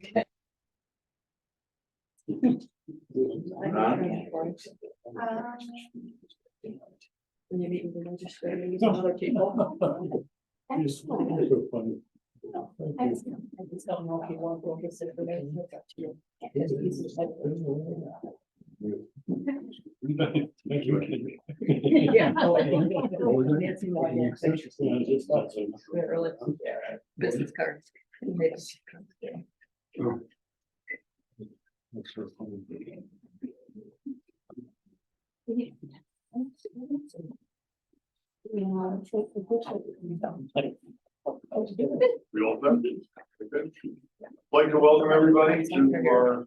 When you meet with the legislators and other people. I just don't know if you want to go this information. It's up to you. Thank you. Yeah. Oh, I think- Nancy, no, yeah. They're early. Business cards. We all done? Okay. Like to welcome everybody to our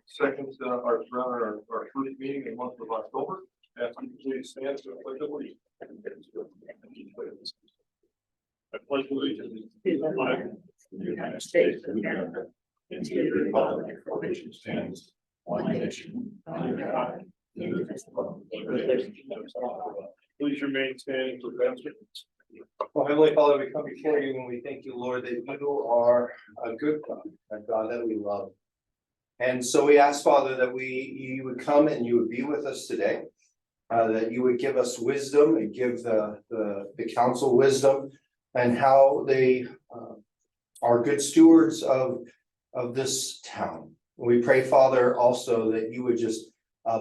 second, our first meeting in the month of October. Ask you to please stand to the pledge of allegiance. I pledge allegiance to the flag of the United States of America and to the republic for which it stands, one nation, under God, indivisible, with liberty and justice for all. Please remain standing for advancement. Well, Heavenly Father, we come before you and we thank you, Lord, that you are a good God, a God that we love. And so we ask, Father, that you would come and you would be with us today, that you would give us wisdom and give the council wisdom and how they are good stewards of this town. We pray, Father, also that you would just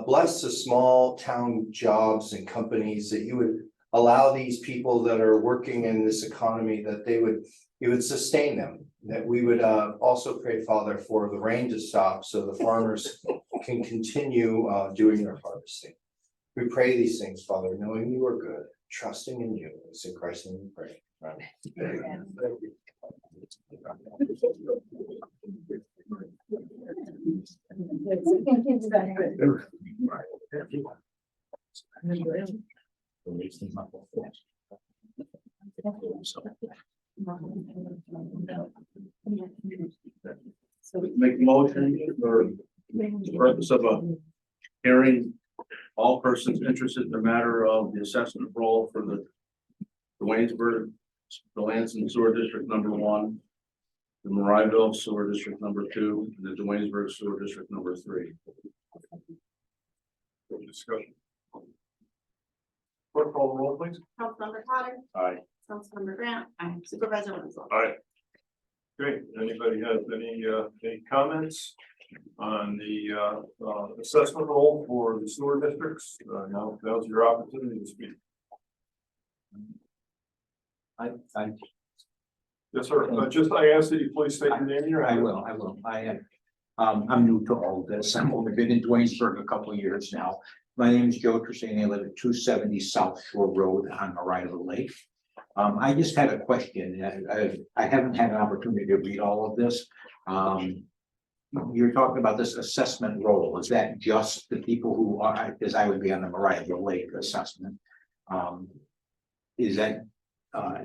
bless the small town jobs and companies, that you would allow these people that are working in this economy, that you would sustain them, that we would also pray, Father, for the rain to stop so the farmers can continue doing their harvesting. We pray these things, Father, knowing you are good, trusting in you. It's in Christ's name we pray. Amen. So Make a motion for the purpose of a hearing, all persons interested in the matter of the assessment role for the Waynesburg, the Lansing Sewer District number 1, the Marieville Sewer District number 2, and the Waynesburg Sewer District number 3. Discussion. Clerk, call the roll, please. Councilmember Potter. Aye. Councilmember Grant. Supervisor Winslow. Aye. Great. Anybody has any comments on the assessment role for the sewer districts? Now's your opportunity to speak. Yes, sir. I ask that you please state your name and your I address. will. I am, I'm new to all this. I've only been in Dwaynesburg a couple of years now. My name is Joe Trissani. I live at 270 South Shore Road on Marieville Lake. I just had a question. I haven't had an opportunity to read all of this. You're talking about this assessment role. Is that just the people who are, because I would be on the Marieville Lake assessment. Is that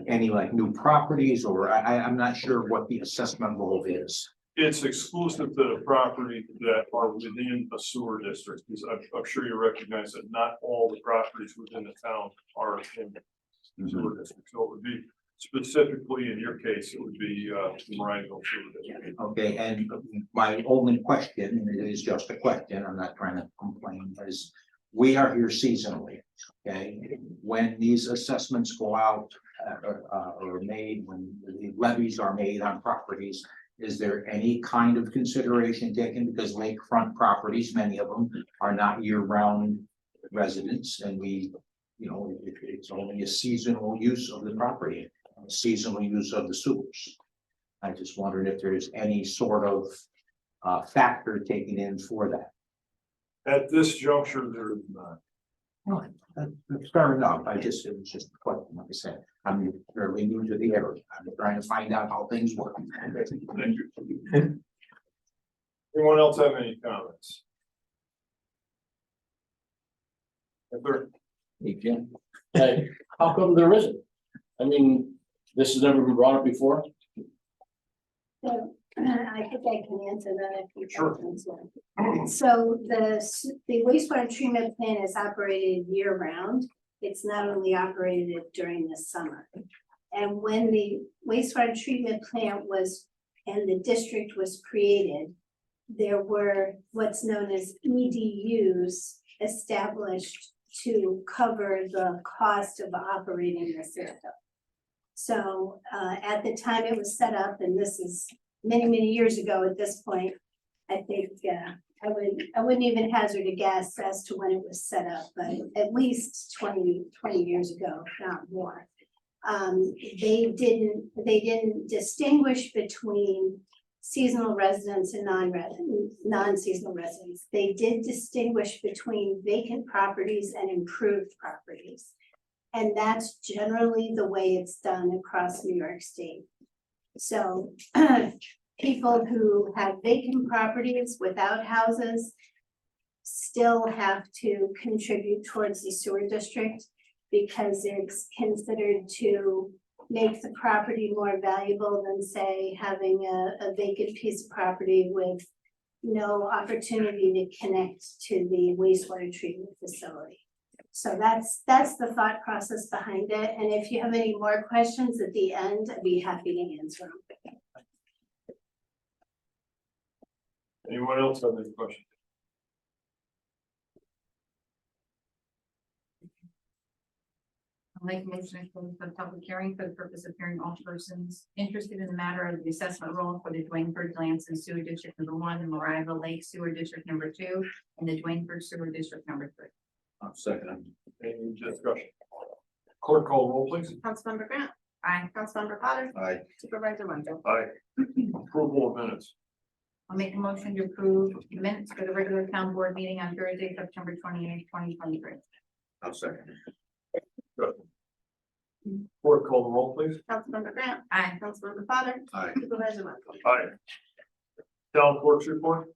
any like new properties, or I'm not sure what the assessment role is. It's exclusive to the property that are within a sewer district, because I'm sure you recognize that not all the properties within the town are in the sewer district. So it would be specifically, in your case, it would be the Marieville Sewer District. Okay, and my only question, and it is just a question, I'm not trying to complain, is we are here seasonally, okay? When these assessments go out or made, when the levies are made on properties, is there any kind of consideration taken? Because lakefront properties, many of them are not year-round residents, and it's only a seasonal use of the property, seasonal use of the sewers. I just wondered if there's any sort of factor taken in for that. At this juncture, there is not. That's fair enough. It was just a question. Like I said, I'm fairly new to the area. I'm trying to find out how things work. Thank you. Anyone else have any comments? Yes, sir. Hey, how come there isn't? I mean, this has never been brought up before. So, I think I can answer that if you. Sure. So the wastewater treatment plant is operated year round. It's not only operated during the summer. And when the wastewater treatment plant was and the district was created, there were what's known as EDUs established to cover the cost of operating the system. So at the time it was set up, and this is many, many years ago at this point, I think I wouldn't even hazard a guess as to when it was set up, but at least 20 years ago, if not more. They didn't distinguish between seasonal residents and non-seasonal residents. They did distinguish between vacant properties and improved properties. And that's generally the way it's done across New York State. So people who have vacant properties without houses still have to contribute towards the sewer district because it's considered to make the property more valuable than, say, having a vacant piece of property with no opportunity to connect to the wastewater treatment facility. So that's the thought process behind it. And if you have any more questions at the end, I'd be happy to answer them. Anyone else have any questions? I'll make a motion to close the public hearing for the purpose of hearing all persons interested in the matter of the assessment roll for the Dwayneburg Lansing Sewer District number 1, the Mariah Lake Sewer District number 2, and the Dwayneburg Sewer District number 3. I'll second. Any discussion? Clerk call roll, please. Councilmember Grant. Aye. Councilmember Potter. Aye. Supervisor Wendell. Aye. Approval of minutes. I'll make a motion to approve the minutes for the regular town board meeting on Thursday, September 28th, 2023. I'll second. Clerk call the roll, please. Councilmember Grant. Aye. Councilmember Potter. Aye. Supervisor Wendell. Aye. Town clerk's report.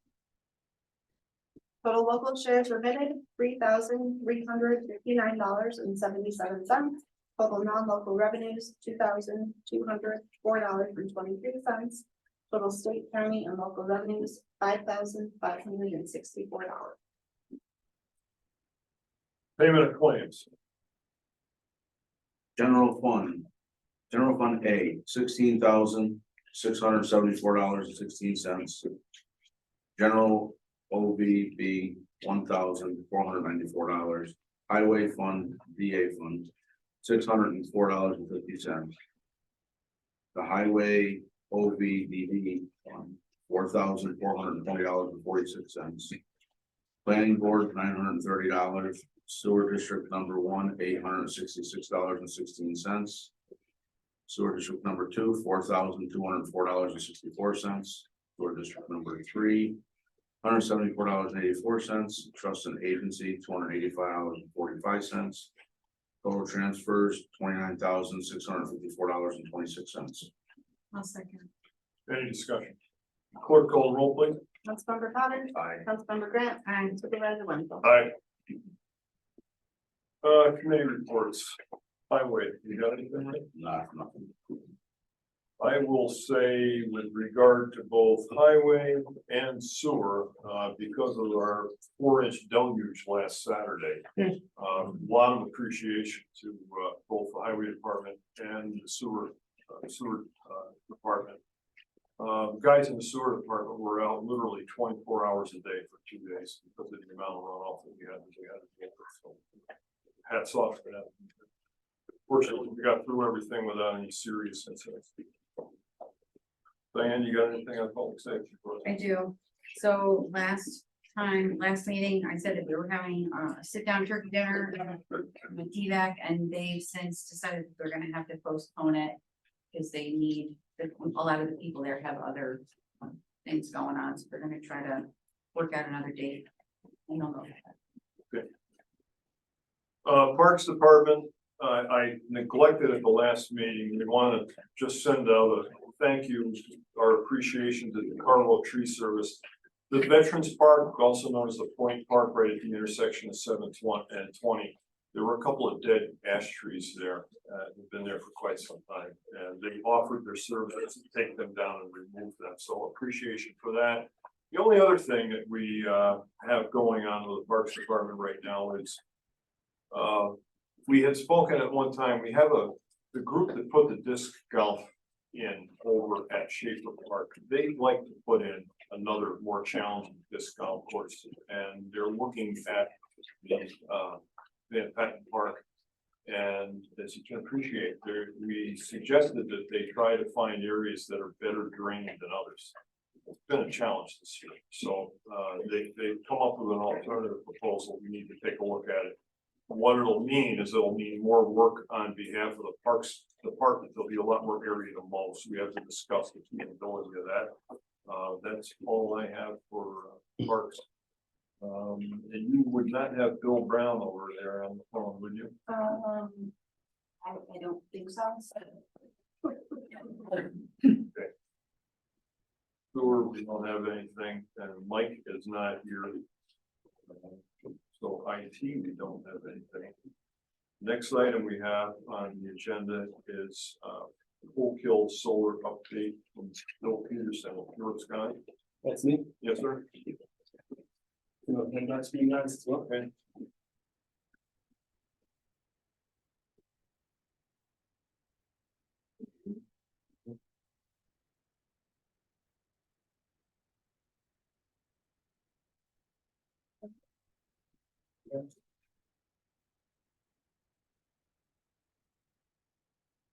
Total local shares remitted, $3,359.77. Total non-local revenues, $2,204.23. Total state, county, and local revenues, $5,564. Payment of claims. General fund A, $16,674.16. General OVB, $1,494. Highway fund, VA fund, $604.50. The highway OVDD fund, $4,420.46. Planning board, $930. Sewer district number 1, $866.16. Sewer district number 2, $4,204.64. Sewer district number 3, $174.84. Trust and agency, $285.45. Total transfers, $29,654.26. I'll second. Any discussion? Clerk call the roll, please. Councilmember Potter. Aye. Councilmember Grant. Aye. Supervisor Wendell. Aye. Committee reports. Highway, you got anything? Rick? Nothing. I will say with regard to both highway and sewer, because of our 4-inch deluge last Saturday. A lot of appreciation to both the highway department and the sewer department. Guys in the sewer department were out literally 24 hours a day for 2 days because of the amount of runoff that we had to deal with. So hats off for that. Fortunately, we got through everything without any serious incidents. Diane, you got anything on public safety? I do. So last meeting, I said that we were having a sit-down turkey dinner with DVAC, and they've since decided that they're gonna have to postpone it because they need, a lot of the people there have other things going on, so they're gonna try to work out another date. I don't know. Parks Department, I neglected at the last meeting. We want to just send out a thank you, our appreciation to the Carlo Tree Service. The Veterans Park, also known as the Point Park, right at the intersection of 7th and 20. There were a couple of dead ash trees there. They've been there for quite some time, and they offered their services to take them down and remove them. So appreciation for that. The only other thing that we have going on with the Parks Department right now is we had spoken at one time. We have the group that put the disc golf in over at Schaefer Park. They'd like to put in another more challenging disc golf course, and they're looking at the Van Patten Park. And as you can appreciate, there, we suggested that they try to find areas that are better drained than others. It's been a challenge this year, so they've come up with an alternative proposal. We need to take a look at it. What it'll mean is it'll mean more work on behalf of the Parks Department. There'll be a lot more area to mow, so we have to discuss the feasibility of that. That's all I have for parks. And you would not have Bill Brown over there on the phone, would you? I don't think so. Sure, we don't have anything, and Mike is not here. So IT, we don't have anything. Next item we have on the agenda is Oak Hill Solar update from Bill Peterson of Pure Sky. That's me. Yes, sir. Handouts for you guys as well. Okay.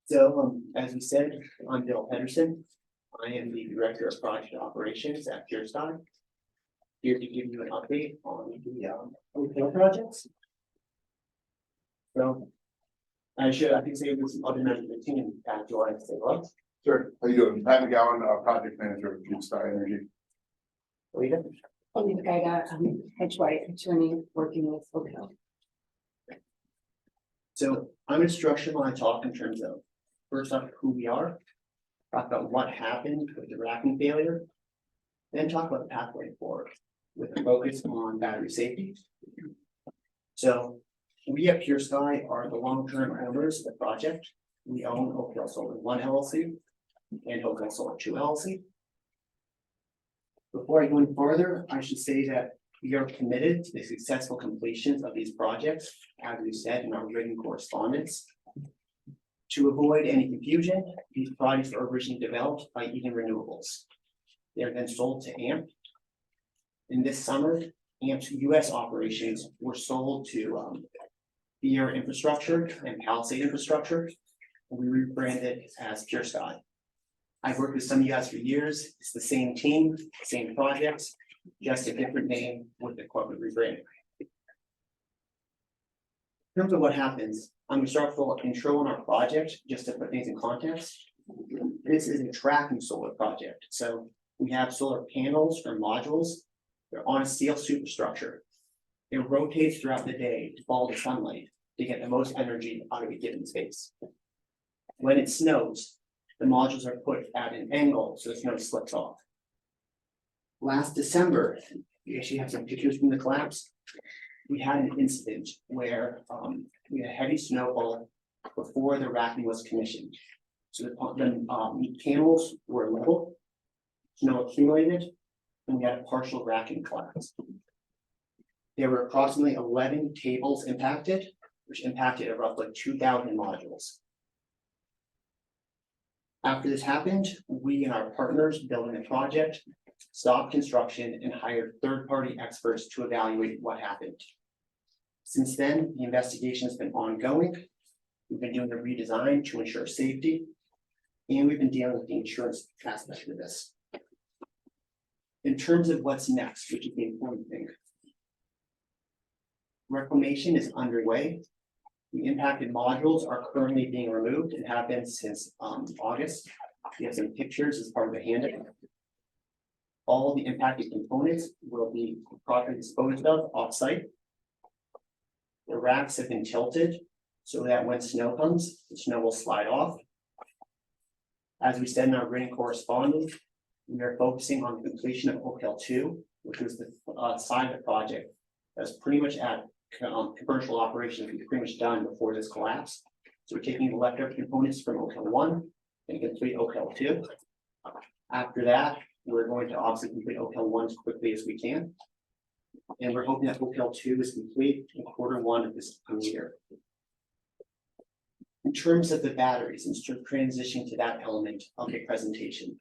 So, as we said, I'm Bill Pedersen. I am the Director of Project Operations at Pure Sky. Here to give you an update on the Oak Hill projects. So, I can say with some other members of the team, Pat, do you want to say hello? Sure, how you doing? Pat McGowan, project manager of Pure Sky Energy. Rita? Anita Geiger, Hedge White attorney working with Oak Hill. So I'm gonna structure my talk in terms of, first off, who we are, talk about what happened with the racking failure, then talk about the pathway forward with a focus on battery safety. So we at Pure Sky are the long-term owners of the project. We own Oak Hill Solar 1 LLC and Oak Hill Solar 2 LLC. Before I go any further, I should say that we are committed to the successful completion of these projects, as we said in our written correspondence. To avoid any confusion, these projects are originally developed by Eden Renewables. They are then sold to AMP. In this summer, AMP's US operations were sold to Beer Infrastructure and Palisade Infrastructure. And we rebranded as Pure Sky. I've worked with some of you guys for years. It's the same team, same projects, just a different name with the corporate rebranding. In terms of what happens, I'm gonna start with a little intro on our project, just to put things in context. This is a tracking solar project. So we have solar panels or modules. They're on a steel superstructure. It rotates throughout the day to follow the sunlight to get the most energy out of a given space. When it snows, the modules are put at an angle so the snow slips off. Last December, we actually have some pictures from the collapse. We had an incident where we had heavy snowfall before the racking was commissioned. So the panels were level, snow accumulated, and we had a partial racking collapse. There were approximately 11 tables impacted, which impacted roughly 2,000 modules. After this happened, we and our partners building the project stopped construction and hired third-party experts to evaluate what happened. Since then, the investigation has been ongoing. We've been doing a redesign to ensure safety, and we've been dealing with the insurance aspect of this. In terms of what's next, which is the important thing, reclamation is underway. The impacted modules are currently being removed and have been since August. We have some pictures as part of the handout. All the impacted components will be properly disposed of off-site. The racks have been tilted so that when snow comes, the snow will slide off. As we said in our written correspondence, we are focusing on the completion of Oak Hill 2, which was the side of the project that's pretty much at commercial operations. We've pretty much done before this collapse. So we're taking the leftover components from Oak Hill 1 and complete Oak Hill 2. After that, we're going to obviously complete Oak Hill 1 as quickly as we can. And we're hoping that Oak Hill 2 is complete in Q1 of this coming year. In terms of the batteries, and sort of transitioning to that element of the presentation.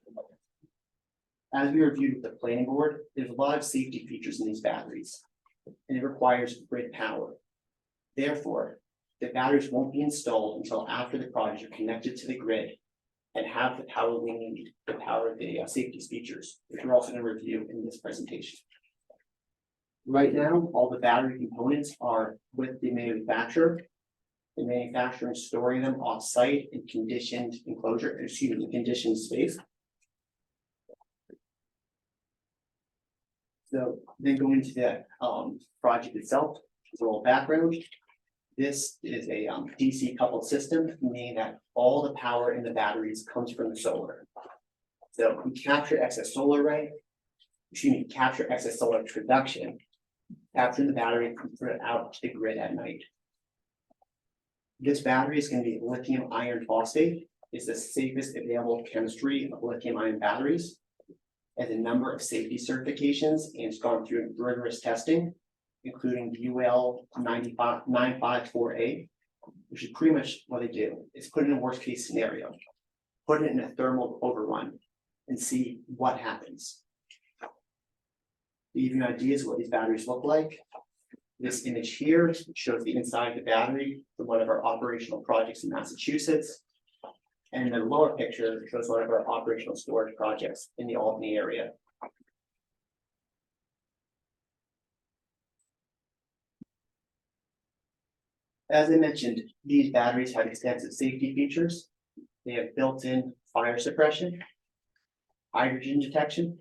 As we reviewed with the planning board, there's a lot of safety features in these batteries, and it requires grid power. Therefore, the batteries won't be installed until after the projects are connected to the grid and have the power we need to power the safety features, which we're also going to review in this presentation. Right now, all the battery components are with the manufacturer. The manufacturer is storing them off-site in conditioned enclosure, conditioned space. So then going into the project itself, as a little background. This is a DC coupled system, meaning that all the power in the batteries comes from the solar. So we capture excess solar capture excess solar production, capture the battery and put it out to the grid at night. This battery is going to be lithium iron phosphate. It's the safest available chemistry of lithium ion batteries. Has a number of safety certifications and it's gone through rigorous testing, including UL 954A, which is pretty much what they do. Is put in a worst case scenario, put it in a thermal overrun and see what happens. To give you ideas of what these batteries look like. This image here shows the inside of the battery for one of our operational projects in Massachusetts. And the lower picture shows one of our operational storage projects in the Albany area. As I mentioned, these batteries have extensive safety features. They have built-in fire suppression, hydrogen detection,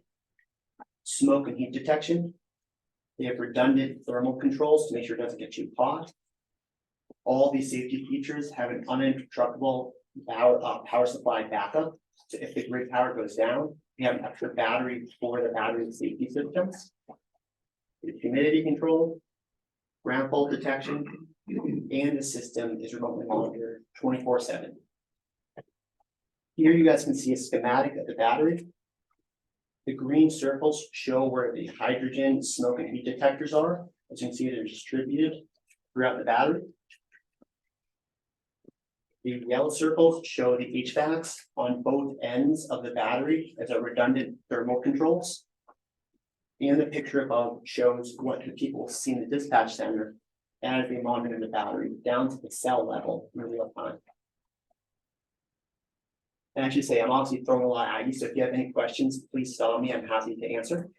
smoke and heat detection. They have redundant thermal controls to make sure it doesn't get too hot. All these safety features have an uninterruptible power supply backup. So if the grid power goes down, we have an extra battery for the battery safety systems. The humidity control, ground fault detection, and the system is remotely monitored 24/7. Here you guys can see a schematic of the battery. The green circles show where the hydrogen, smoke, and heat detectors are. As you can see, they're distributed throughout the battery. The yellow circles show the HVACs on both ends of the battery as a redundant thermal controls. And the picture above shows what the people see in the dispatch center as they monitor the battery down to the cell level in real time. And I should say, I'm obviously throwing a lot at you, so if you have any questions, please stop me, I'm happy to answer.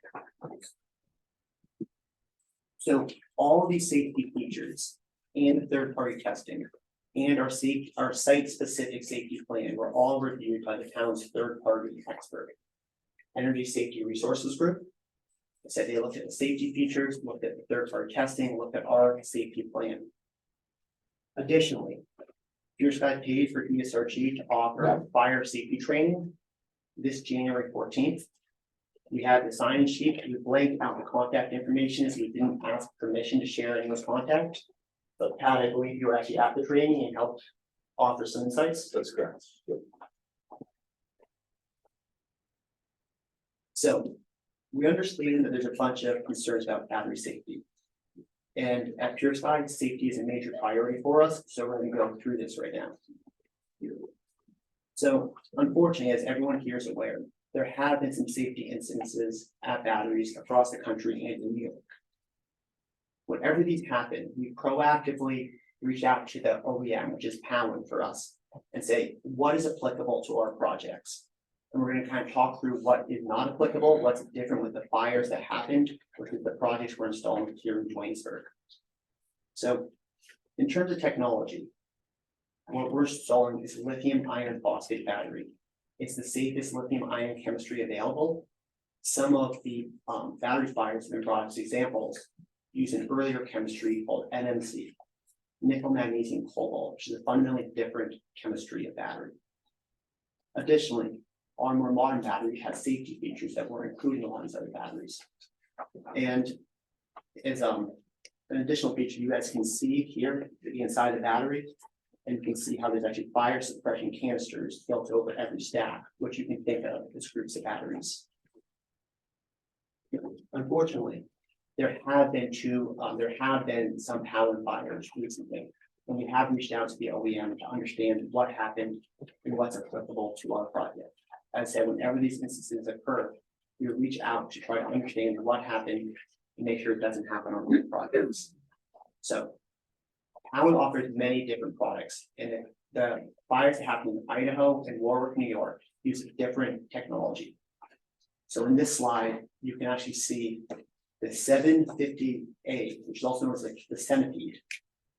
So all of these safety features and third-party testing and our site-specific safety plan were all reviewed by the town's third-party expert, Energy Safety Resources Group. I said they looked at the safety features, looked at the third-party testing, looked at our safety plan. Additionally, PureSky paid for ESRG to offer fire safety training this January 14th. We had the sign-in sheet, we blanked out the contact information as we didn't ask permission to share anyone's contact. But Pat, I believe you were actually at the training and helped offer some insights. That's correct. So we understand that there's a bunch of concerns about battery safety. And at PureSky, safety is a major priority for us, so we're going to go through this right now. So unfortunately, as everyone here is aware, there have been some safety incidences at batteries across the country and in New York. Whenever these happen, we proactively reach out to the OEM, which is Powin for us, and say, what is applicable to our projects? And we're going to kind of talk through what is not applicable, what's different with the fires that happened, versus the projects we're installing here in Waynesburg. So in terms of technology, what we're installing is lithium iron phosphate battery. It's the safest lithium ion chemistry available. Some of the battery fires have been brought as examples use an earlier chemistry called NMC, nickel magnesium cobalt, which is a fundamentally different chemistry of battery. Additionally, our more modern battery has safety features that we're including on these other batteries. And as an additional feature, you guys can see here the inside of the battery, and you can see how there's actually fire suppression canisters built over every stack, which you can think of as groups of batteries. Unfortunately, there have been some Powin fires recently, And we have reached out to the OEM to understand what happened and what's applicable to our project. As I said, whenever these instances occur, we reach out to try to understand what happened and make sure it doesn't happen on other projects. So Howland offers many different products, and the fires that happen in Idaho and Warwick, New York, use a different technology. So in this slide, you can actually see the 750A, which is also known as the centipede.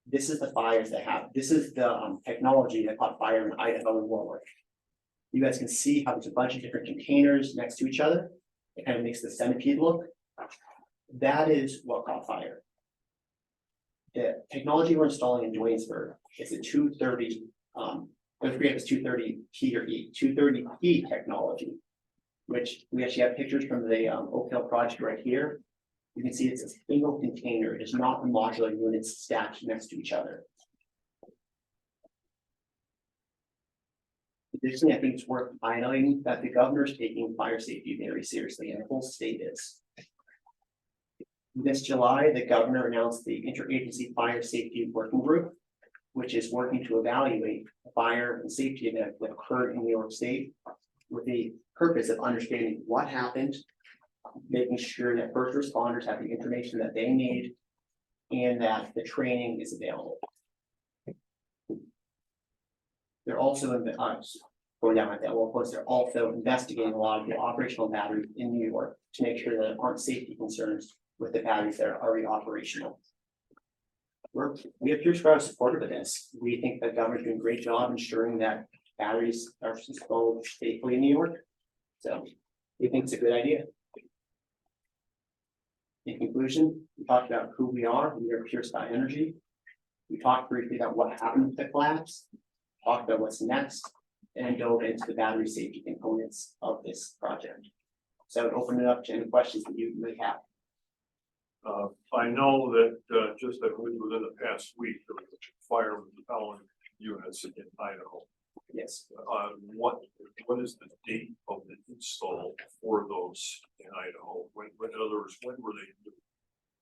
This is the fires that have, this is the technology that caught fire in Idaho and Warwick. You guys can see how there's a bunch of different containers next to each other. It kind of makes the centipede look. That is what caught fire. The technology we're installing in Duanesburg is a 230, don't forget it's 230P or E, 230P technology, which we actually have pictures from the Oak Hill project right here. You can see it's a single container. It is not the modular units stacked next to each other. Additionally, I think it's worth highlighting that the governor is taking fire safety very seriously, and the whole state is. This July, the governor announced the Interagency Fire Safety Working Group, which is working to evaluate a fire and safety event that occurred in New York State, with the purpose of understanding what happened, making sure that first responders have the information that they need, and that the training is available. They're also in the going down like that. Well, of course, they're also investigating a lot of the operational batteries in New York to make sure that there aren't safety concerns with the batteries that are already operational. We appear to be supportive of this. We think the governor's doing a great job ensuring that batteries are installed safely in New York. So we think it's a good idea. In conclusion, we talked about who we are. We are Pure Sky Energy. We talked briefly about what happened with the collapse, talked about what's next, and dove into the battery safety components of this project. So I would open it up to any questions that you may have. I know that just I believe within the past week, there was a fire with the Howland units in Idaho. Yes. What is the date of the install for those in Idaho? When, in other words, when were they?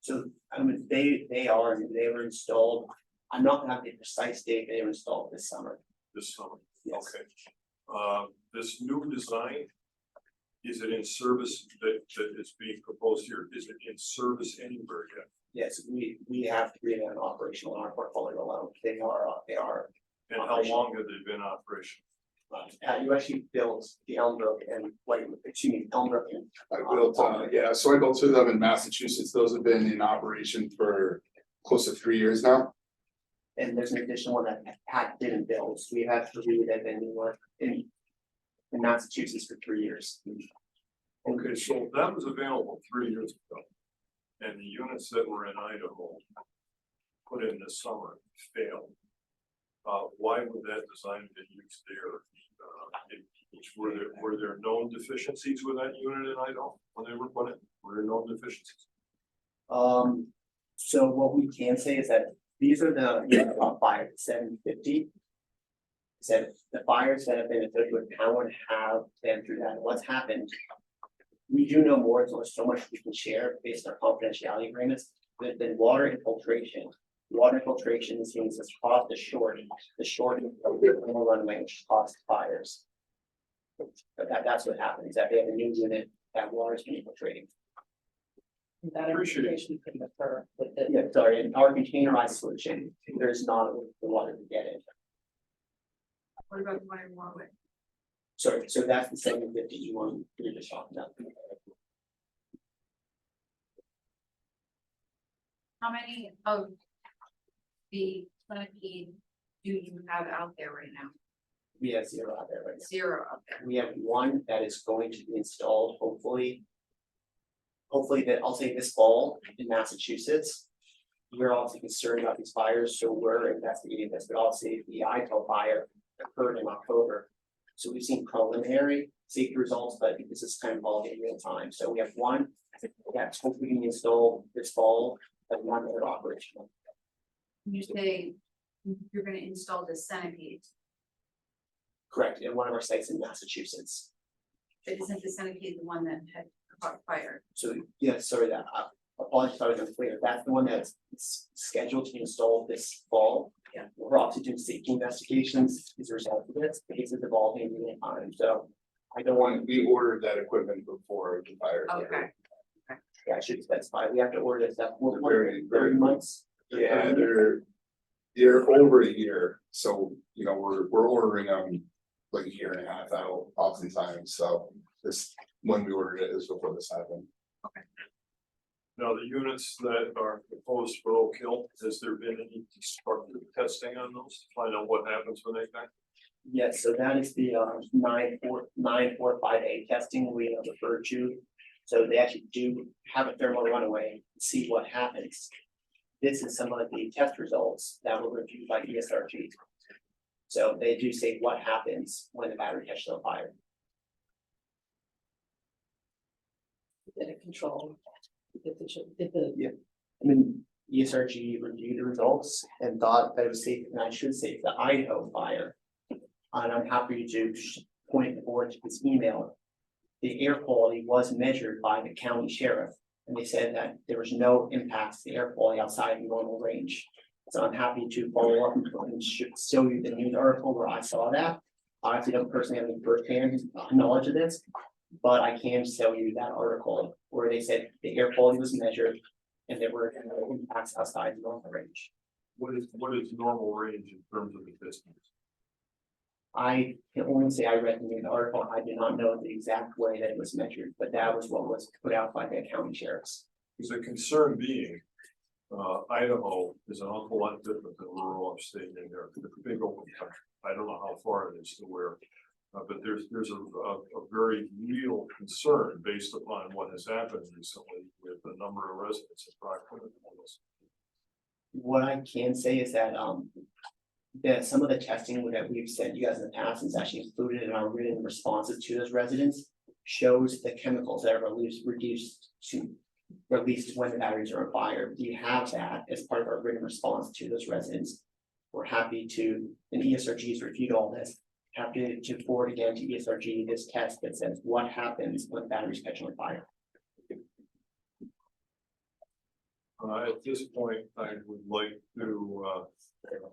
So I mean, they were installed. I'm not gonna have the precise date they were installed this summer. This summer? Yes. Okay. This new design, is it in service that is being proposed here? Is it in service anywhere yet? Yes, we have three of them operational in our portfolio alone. They are. And how long have they been operational? You actually built the Elmbrook and Elmbrook and. I built, so I built two of them in Massachusetts. Those have been in operation for close to 3 years now. And there's an additional one that Pat didn't build, so we have three that have been in Massachusetts for 3 years. Okay, so that was available 3 years ago. And the units that were in Idaho put in this summer failed. Why would that design be used there? Were there known deficiencies with that unit in Idaho when they were put in? Were there known deficiencies? So what we can say is that these are the fire 750. Said the fires that have been affected with Howland have been through that. And what's happened? We do know more, so there's so much we can share based on confidentiality agreements. But then water infiltration. Water infiltration is things that's caused the shorting of the runway, which caused fires. But that's what happened, is that they have a new unit that water's been infiltrating. That information could occur with the. Yeah, sorry, in our containerized solution, there's not the water to get in. What about the one in Warwick? Sorry, so that's the 750 you want to just talk about. How many of the centipede do you have out there right now? We have 0 out there right now. 0 out there. We have one that is going to be installed, hopefully that I'll say this fall in Massachusetts. We're also concerned about these fires, so we're investigating this, but also the Idaho fire occurred in October. So we've seen preliminary safety results, but this is kind of all in real time. So we have one that's hopefully going to be installed this fall, but one that are operational. You say you're gonna install the centipede, Correct, in one of our sites in Massachusetts. but isn't the centipede the one that had caught fire? So, yeah, sorry, that apologies if I was unclear, that's the one that's scheduled to be installed this fall. Yeah. We're also doing safety investigations as a result of this, because it's evolving in real time, so I don't want, We ordered that equipment before the fire. Okay. yeah, I should specify, we have to order this stuff, what, Very, 30 months? Yeah, they're over a year, so, you know, we're ordering them like a year and a half out oftentimes, so this, when we ordered it is before this happened. Now, the units that are proposed for Oak Hill, has there been any destructive testing on those to find out what happens when they die? Yes, so that is the 945A testing we have referred to. So they actually do have a thermal runaway, see what happens. This is some of the test results that were reviewed by ESRG. So they do say what happens when the battery catches on fire. Did it control? Did the, I mean, ESRG reviewed the results and thought that it was safe, and I should say the Idaho fire. And I'm happy to point the board to this email. The air quality was measured by the county sheriff, and they said that there was no impacts to the air quality outside the normal range. So I'm happy to follow up and show you the news article where I saw that. I actually don't personally have any firsthand knowledge of this, but I can show you that article where they said the air quality was measured and there were no impacts outside the normal range. What is normal range in terms of the distance? I can only say I read the news article. I do not know the exact way that it was measured, but that was what was put out by the county sheriffs. Because the concern being, Idaho is an awful lot different than rural upstate New York. It's a big open country. I don't know how far it is to where, but there's a very real concern based upon what has happened recently with the number of residents in proximity to this. What I can say is that some of the testing that we've sent you guys in the past is actually included in our written responses to those residents, shows the chemicals that are released when the batteries are on fire. We have that as part of our written response to those residents. We're happy to, and ESRG's reviewed all this, happy to forward again to ESRG this test that says what happens when batteries catch on fire. At this point, I would like to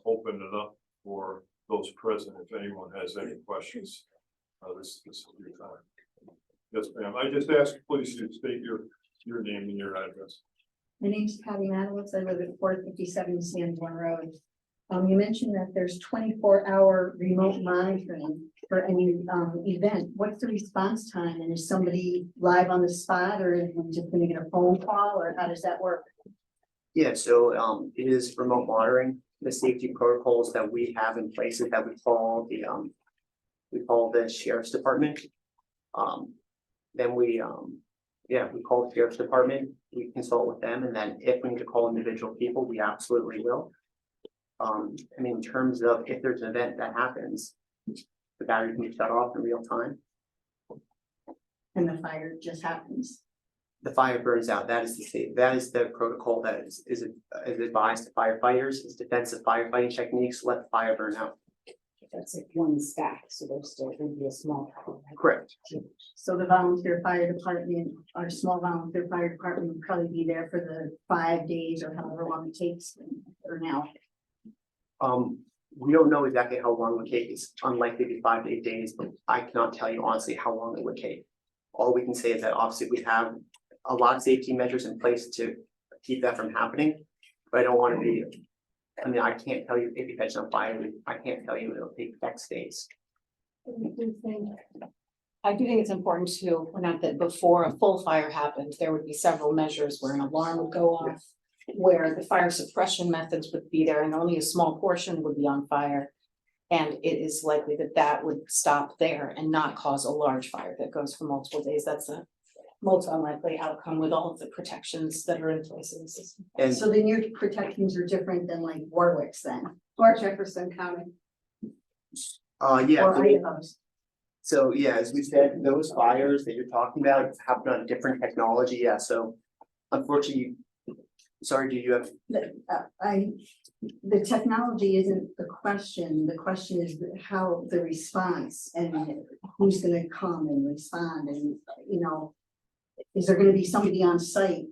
open it up for those present, if anyone has any questions. This is your time. Yes, ma'am. I just ask, please, to state your name and your address. My name's Patty Madowitz. I live at 457 Sanborn Road. You mentioned that there's 24-hour remote monitoring for any event. What's the response time? And is somebody live on the spot, or is we just gonna get a phone call, or how does that work? Yeah, so it is remote monitoring. The safety protocols that we have in place is that we call the sheriff's department. Then we call the sheriff's department, we consult with them, and then if we need to call individual people, we absolutely will. I mean, in terms of if there's an event that happens, the battery can be shut off in real time. And the fire just happens. The fire burns out. That is the protocol that is advised to firefighters, is defensive firefighting techniques, let the fire burn out. that's like one stack, so there's still gonna be a small. Correct. So the volunteer fire department, our small volunteer fire department will probably be there for the 5 days or however long it takes or now. We don't know exactly how long it would take. It's unlikely to be 5 to 8 days, but I cannot tell you honestly how long it would take. All we can say is that obviously we have a lot of safety measures in place to keep that from happening. But I don't want to be, I mean, I can't tell you if you catch on fire, I can't tell you it'll take X days. I do think it's important to point out that before a full fire happened, there would be several measures where an alarm would go off, where the fire suppression methods would be there and only a small portion would be on fire. And it is likely that that would stop there and not cause a large fire that goes for multiple days. That's a most unlikely outcome with all of the protections that are in place in the system. And So then your protections are different than like Warwick's then, or Jefferson County, yeah, or Idaho's. so yeah, as we said, those fires that you're talking about happen on different technology. Yeah, so unfortunately, sorry, do you have? The technology isn't the question. The question is how the response and who's gonna come and respond and, you know, is there gonna be somebody on site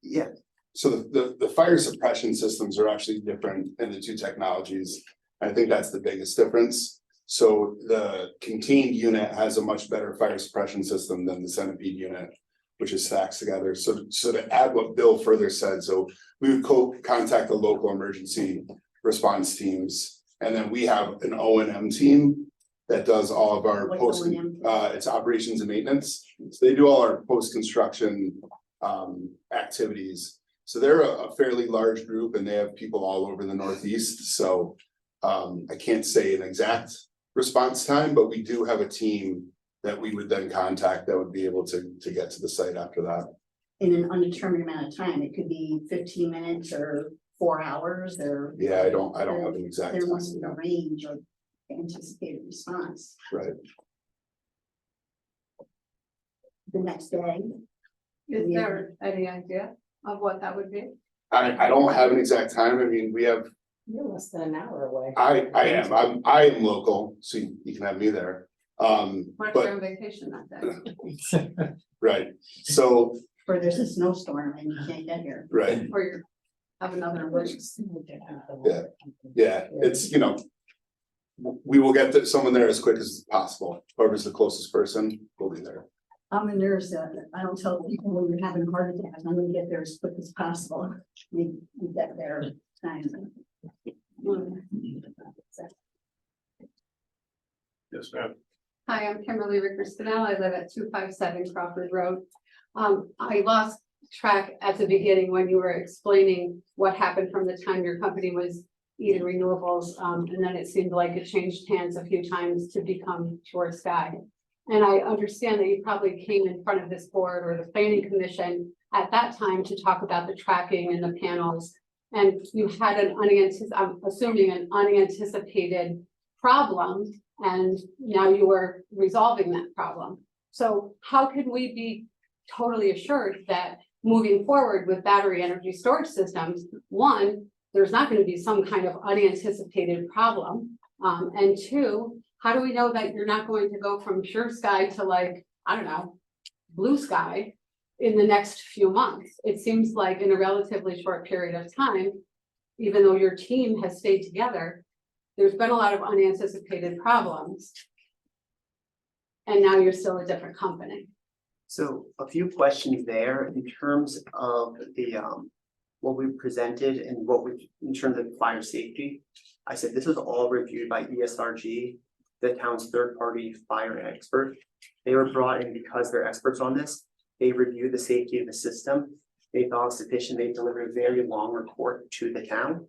Yeah, So the fire suppression systems are actually different in the two technologies. I think that's the biggest difference. So the contained unit has a much better fire suppression system than the centipede unit, which is stacked together. So to add what Bill further said, so we would contact the local emergency response teams. And then we have an O&M team that does all of our What's post, O&M? it's operations and maintenance. So they do all our post-construction activities. So they're a fairly large group and they have people all over the Northeast. So I can't say an exact response time, but we do have a team that we would then contact that would be able to get to the site after that. In an undetermined amount of time, it could be 15 minutes or 4 hours or. Yeah, I don't have an exact There time. must be a range of anticipated response Right. the next day. Is there any idea of what that would be? I don't have an exact time. I mean, we have, You're less than an hour away. I am local, so you can have me there. What if But, you're on vacation that day? right, so, Or there's a snowstorm and you can't get here. right, Or you have another emergency? yeah, it's, you know. We will get someone there as quick as possible. Whoever's the closest person will be there. I'm a nurse, I don't tell people when you're having a heart attack, I'm gonna get there as quick as possible. We get there time. Yes, ma'am. Hi, I'm Kimberly Ricker-Spinell. I live at 257 Crawford Road. I lost track at the beginning when you were explaining what happened from the time your company was Eden Renewables, and then it seemed like it changed hands a few times to become Shore Sky. And I understand that you probably came in front of this board or the planning commission at that time to talk about the tracking and the panels. And you had I'm assuming an unanticipated problem, and now you are resolving that problem. So how can we be totally assured that moving forward with battery energy storage systems, one, there's not going to be some kind of unanticipated problem. And two, how do we know that you're not going to go from Sure Sky to, like, I don't know, blue sky in the next few months? It seems like in a relatively short period of time, even though your team has stayed together, there's been a lot of unanticipated problems. And now you're still a different company. so a few questions there in terms of the what we presented and what we, in terms of fire safety. I said this was all reviewed by ESRG, the town's third-party fire expert. They were brought in because they're experts on this. They reviewed the safety of the system. They thought it was sufficient. They delivered a very long report to the town.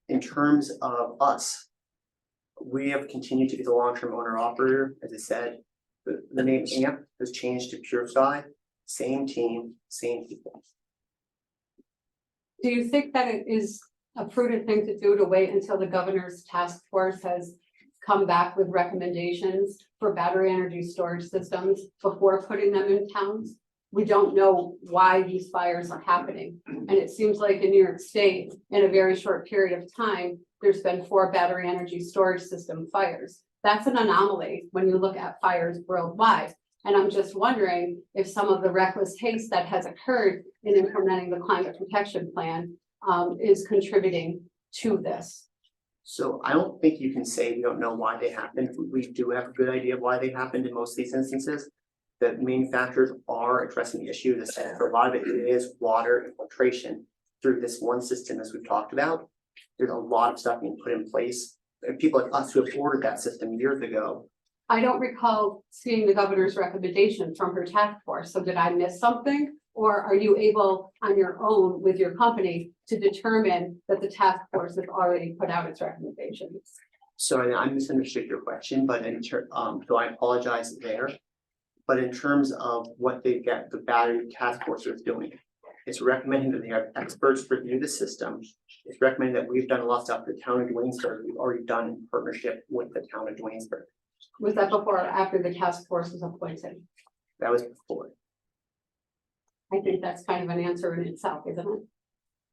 In terms of us, we have continued to be the long-term owner operator. As I said, the name AMP has changed to Pure Sky, same team, same people. Do you think that it is a prudent thing to do to wait until the governor's task force has come back with recommendations for battery energy storage systems before putting them in towns? We don't know why these fires are happening. And it seems like in New York State, in a very short period of time, there's been 4 battery energy storage system fires. That's an anomaly when you look at fires worldwide. And I'm just wondering if some of the reckless haste that has occurred in implementing the climate protection plan is contributing to this. So I don't think you can say we don't know why they happened. We do have a good idea of why they happened in most of these instances. That manufacturers are addressing the issue. This, for a lot of it is water infiltration through this one system, as we've talked about. There's a lot of stuff being put in place. And people like us who have ordered that system years ago. I don't recall seeing the governor's recommendation from her task force. So did I miss something? Or are you able on your own with your company to determine that the task force has already put out its recommendations? So I misunderstood your question, but so I apologize there. But in terms of what they get, the battery task force is doing, it's recommending that they have experts review the system. It's recommending that we've done a lot of stuff for the town of Dwaynesburg. We've already done in partnership with the town of Dwaynesburg. Was that before or after the task force was appointed? That was before. I think that's kind of an answer in itself, isn't it?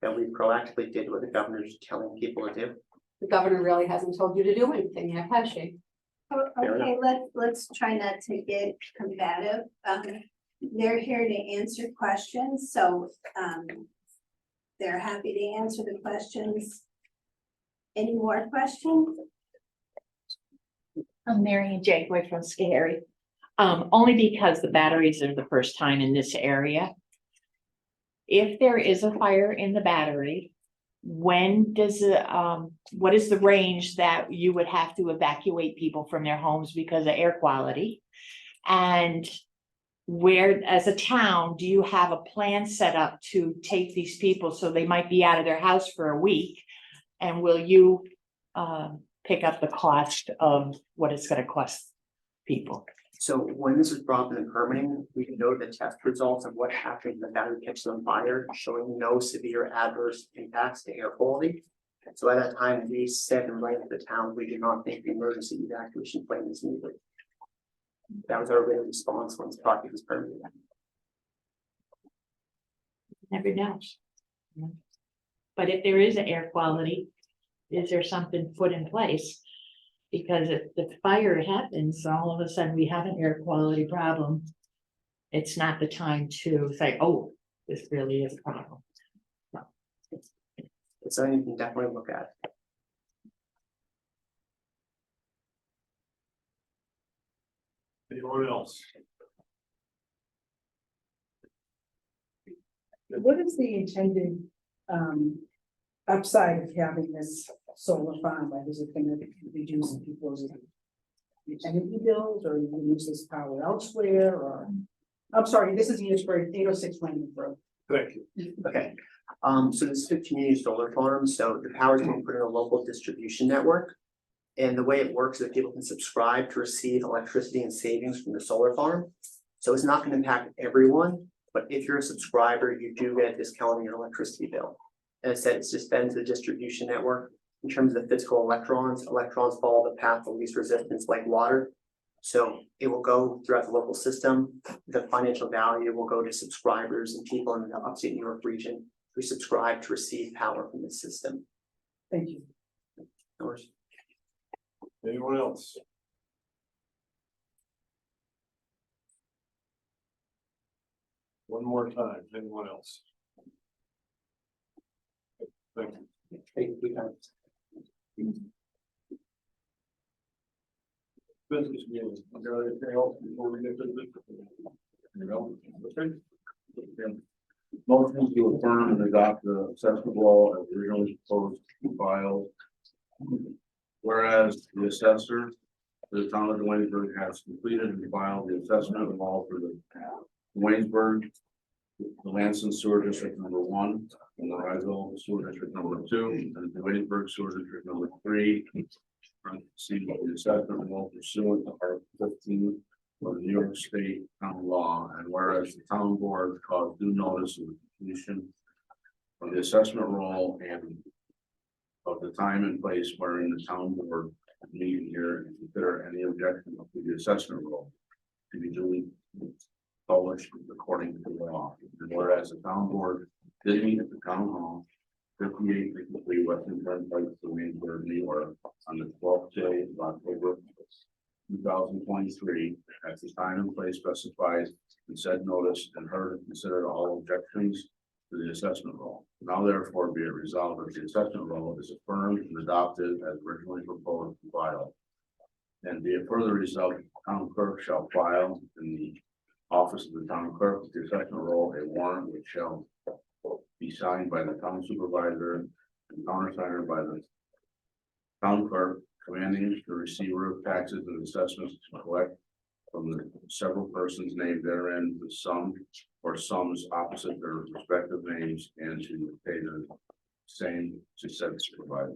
That we proactively did what the governor's telling people to do. The governor really hasn't told you to do anything yet, has she? Okay, let's try not to get combative. they're here to answer questions, so, they're happy to answer the questions. Any more questions? I'm Marion Jankway from Scary. Only because the batteries are the first time in this area. If there is a fire in the battery, when does what is the range that you would have to evacuate people from their homes because of air quality? And where, as a town, do you have a plan set up to take these people, so they might be out of their house for a week? And will you pick up the cost of what it's gonna cost people? So when this was brought up in the permitting, we can note the test results of what happened when the battery catches on fire, showing no severe adverse impacts to air quality. So at that time, we said and right to the town, we did not think the emergency evacuation plan was needed. That was our written response once the project was permitted. Never knows. But if there is air quality, is there something put in place? Because if the fire happens, all of a sudden we have an air quality problem. It's not the time to say, oh, this really is a problem. It's something you can definitely look at. Anyone else? What is the intended upside of having this solar farm? Like, is it gonna reduce people's energy bills, or you can use this power elsewhere, or? I'm sorry, this is used for 806 Lane Road. Thank you. Okay, so this is a community solar farm, so the power is being put in a local distribution network. And the way it works is that people can subscribe to receive electricity and savings from the solar farm. So it's not gonna impact everyone, but if you're a subscriber, you do get a discount on your electricity bill. And it's said it's just fed into the distribution network. In terms of the physical electrons follow the path of least resistance like water. So it will go throughout the local system. The financial value will go to subscribers and people in the upstate New York region who subscribe to receive power from the system. Thank you. Of course. Anyone else? One more time, anyone else? Thank you. Business meeting, is there anything else before we get to the business? No? Okay. Okay. Motion to affirm and adopt the assessment law as originally proposed and filed. Whereas the assessor for the town of Waynesburg has completed and filed the assessment of all for the Waynesburg, the Lansing Sewer District number 1, and the Rysville Sewer District number 2, and the Waynesburg Sewer District number 3. See the assessment will pursuant to Article 15 of the New York State Town Law, and whereas the town board caused due notice of the completion of the assessment roll and of the time and place wherein the town board meet here and consider any objection to the assessment roll to be duly published according to the law. And whereas the town board did meet at the town hall, 5853 Western Turnpike, Waynesburg, New York, on the 12th day of October 2023, at the time and place specified in said notice, and heard and considered all objections to the assessment roll. Now therefore be it resolved that the assessment roll is affirmed and adopted as originally proposed and filed. And be it further resolved, the town clerk shall file in the office of the town clerk with the assessment roll a warrant which shall be signed by the town supervisor and countersigned by the town clerk, commanding the receiver of taxes and assessments to collect from the several persons named therein the sum or sums opposite their respective names, and to pay the same to said supervisor.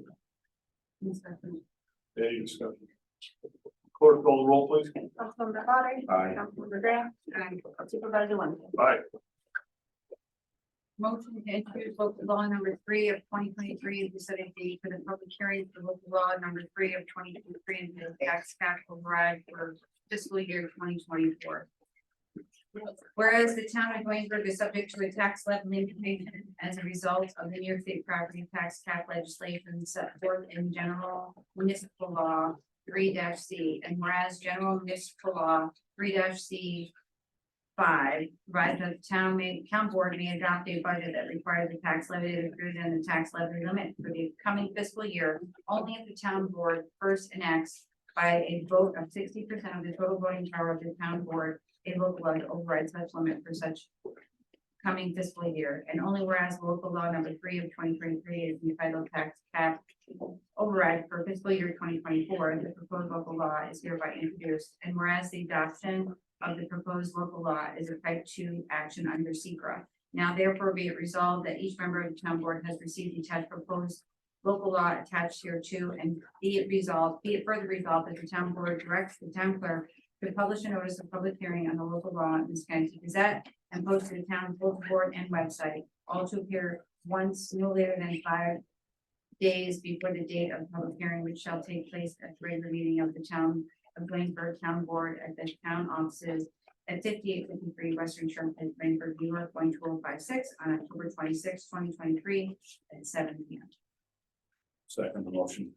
Any discussion? Clerk, call the roll, please. Councilmember Potter. Aye. Councilmember Graham. And Supervisor Winston. Aye. Motion to introduce local law number 3 of 2023 and to set a date for the public hearing for local law number 3 of 2023 and the tax cap will rise for fiscal year 2024. Whereas the town of Waynesburg is subject to a tax levy limitation as a result of the New York State property tax cap legislation set forth in general municipal law 3-C, and whereas general municipal law 3-C provides that the town board may adopt a budget that requires the tax levy to be included in the tax levy limit for the coming fiscal year, only if the town board first enacts by a vote of 60% of the total voting power of the town board, a local law to override such limit for such coming fiscal year, and only whereas local law number 3 of 2023 is entitled tax cap override for fiscal year 2024, the proposed local law is hereby introduced, and whereas the adoption of the proposed local law is a type 2 action under SECRA. Now therefore be it resolved that each member of the town board has received the attached proposed local law attached here too, and be it further resolved that the town board directs the town clerk to publish a notice of public hearing on the local law in the Schenectady Gazette and post to the town local board and website, all to appear once no later than 5 days before the date of the public hearing, which shall take place at the regular meeting of the town of Blaine-Burg Town Board at the town offices at 5853 Western Turnpike, Blaine-Burg, New York, 12056 on October 26, 2023 at 7 p.m. Second the motion.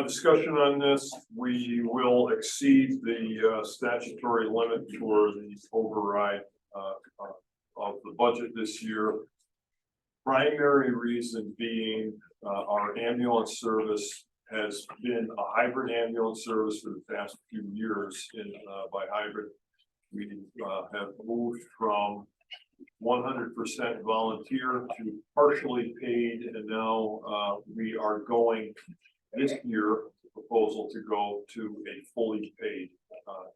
Discussion on this, we will exceed the statutory limit for the override of the budget this year. Primary reason being our ambulance service has been a hybrid ambulance service for the past few years in by hybrid. We have moved from 100% volunteer to partially paid, and now we are going this year proposal to go to a fully paid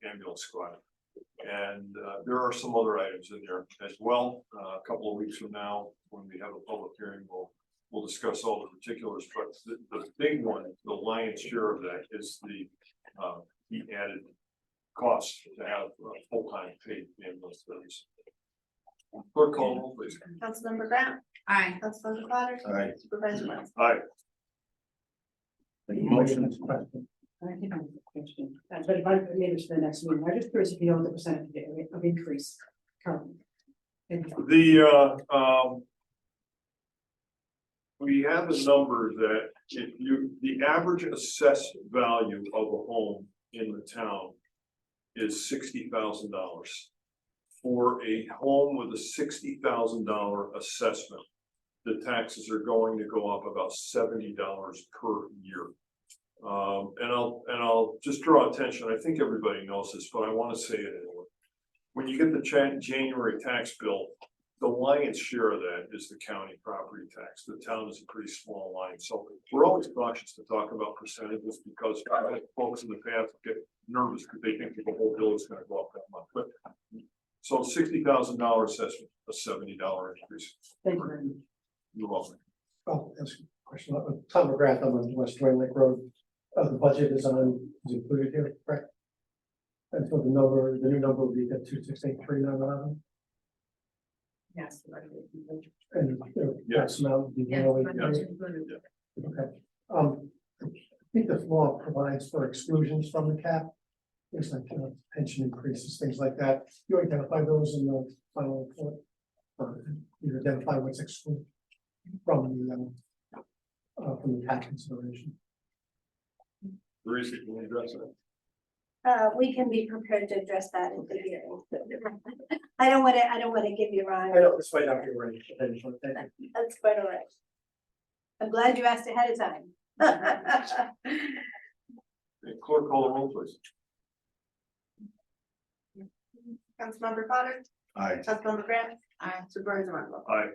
ambulance squad. And there are some other items in there as well. A couple of weeks from now, when we have a public hearing, we'll discuss all the particulars, but the big one, the lion's share of that is the added cost to have full-time paid ambulance service. Clerk call roll, please. Councilmember Grant. Aye. Councilmember Potter. Aye. Supervisor Wilt. Aye. Motion. I think I have a question, but if I made it to the next meeting, I'm just curious if you know the percentage of increase currently. We have a number that if the average assessed value of a home in the town is $60,000. For a home with a $60,000 assessment, the taxes are going to go up about $70 per year. And I'll just draw attention. I think everybody knows this, but I want to say it anyway. When you get the January tax bill, the lion's share of that is the county property tax. The town is a pretty small line, so we're always cautious to talk about percentages because folks in the past get nervous because they think the whole bill is going to go up that much. But so $60,000 assessment, a $70 increase. Thank you very much. You're welcome. Oh, that's a question. Tom McGrath, I'm on West Dwayne Lake Road. The budget is included here, correct? And so the new number would be the 2683911. Yes. And yes, amount would be Yes, really. but not included. Okay. I think the law provides for exclusions from the cap. Things like pension increases, things like that. You identify those in the final report. You identify what's excluded from the tax consideration. Teresa, can you address that? We can be prepared to address that in the hearing. I don't want to give you wrong. I know this might not be ready. That's quite all right. I'm glad you asked ahead of time. Clerk call the roll, please. Councilmember Potter. Aye. Councilmember Grant. Aye. Supervisor Wilt. Aye.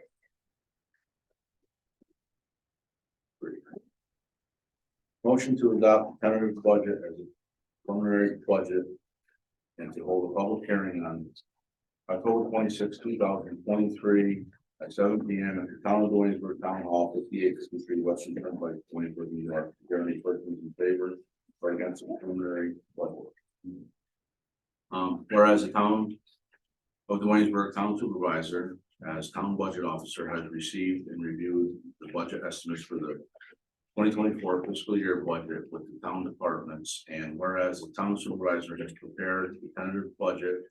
Motion to adopt tentative budget as a preliminary budget and to hold a public hearing on October 26, 2023 at 7 p.m. at the Town of Williamsburg Town Hall, 5853 Western Turnpike, Williamsburg, New York. Is there any persons in favor or against the preliminary budget? Whereas the Town of the Williamsburg Town Supervisor, as Town Budget Officer, has received and reviewed the budget estimates for the 2024 fiscal year budget with the town departments, and whereas the town supervisor has prepared the tentative budget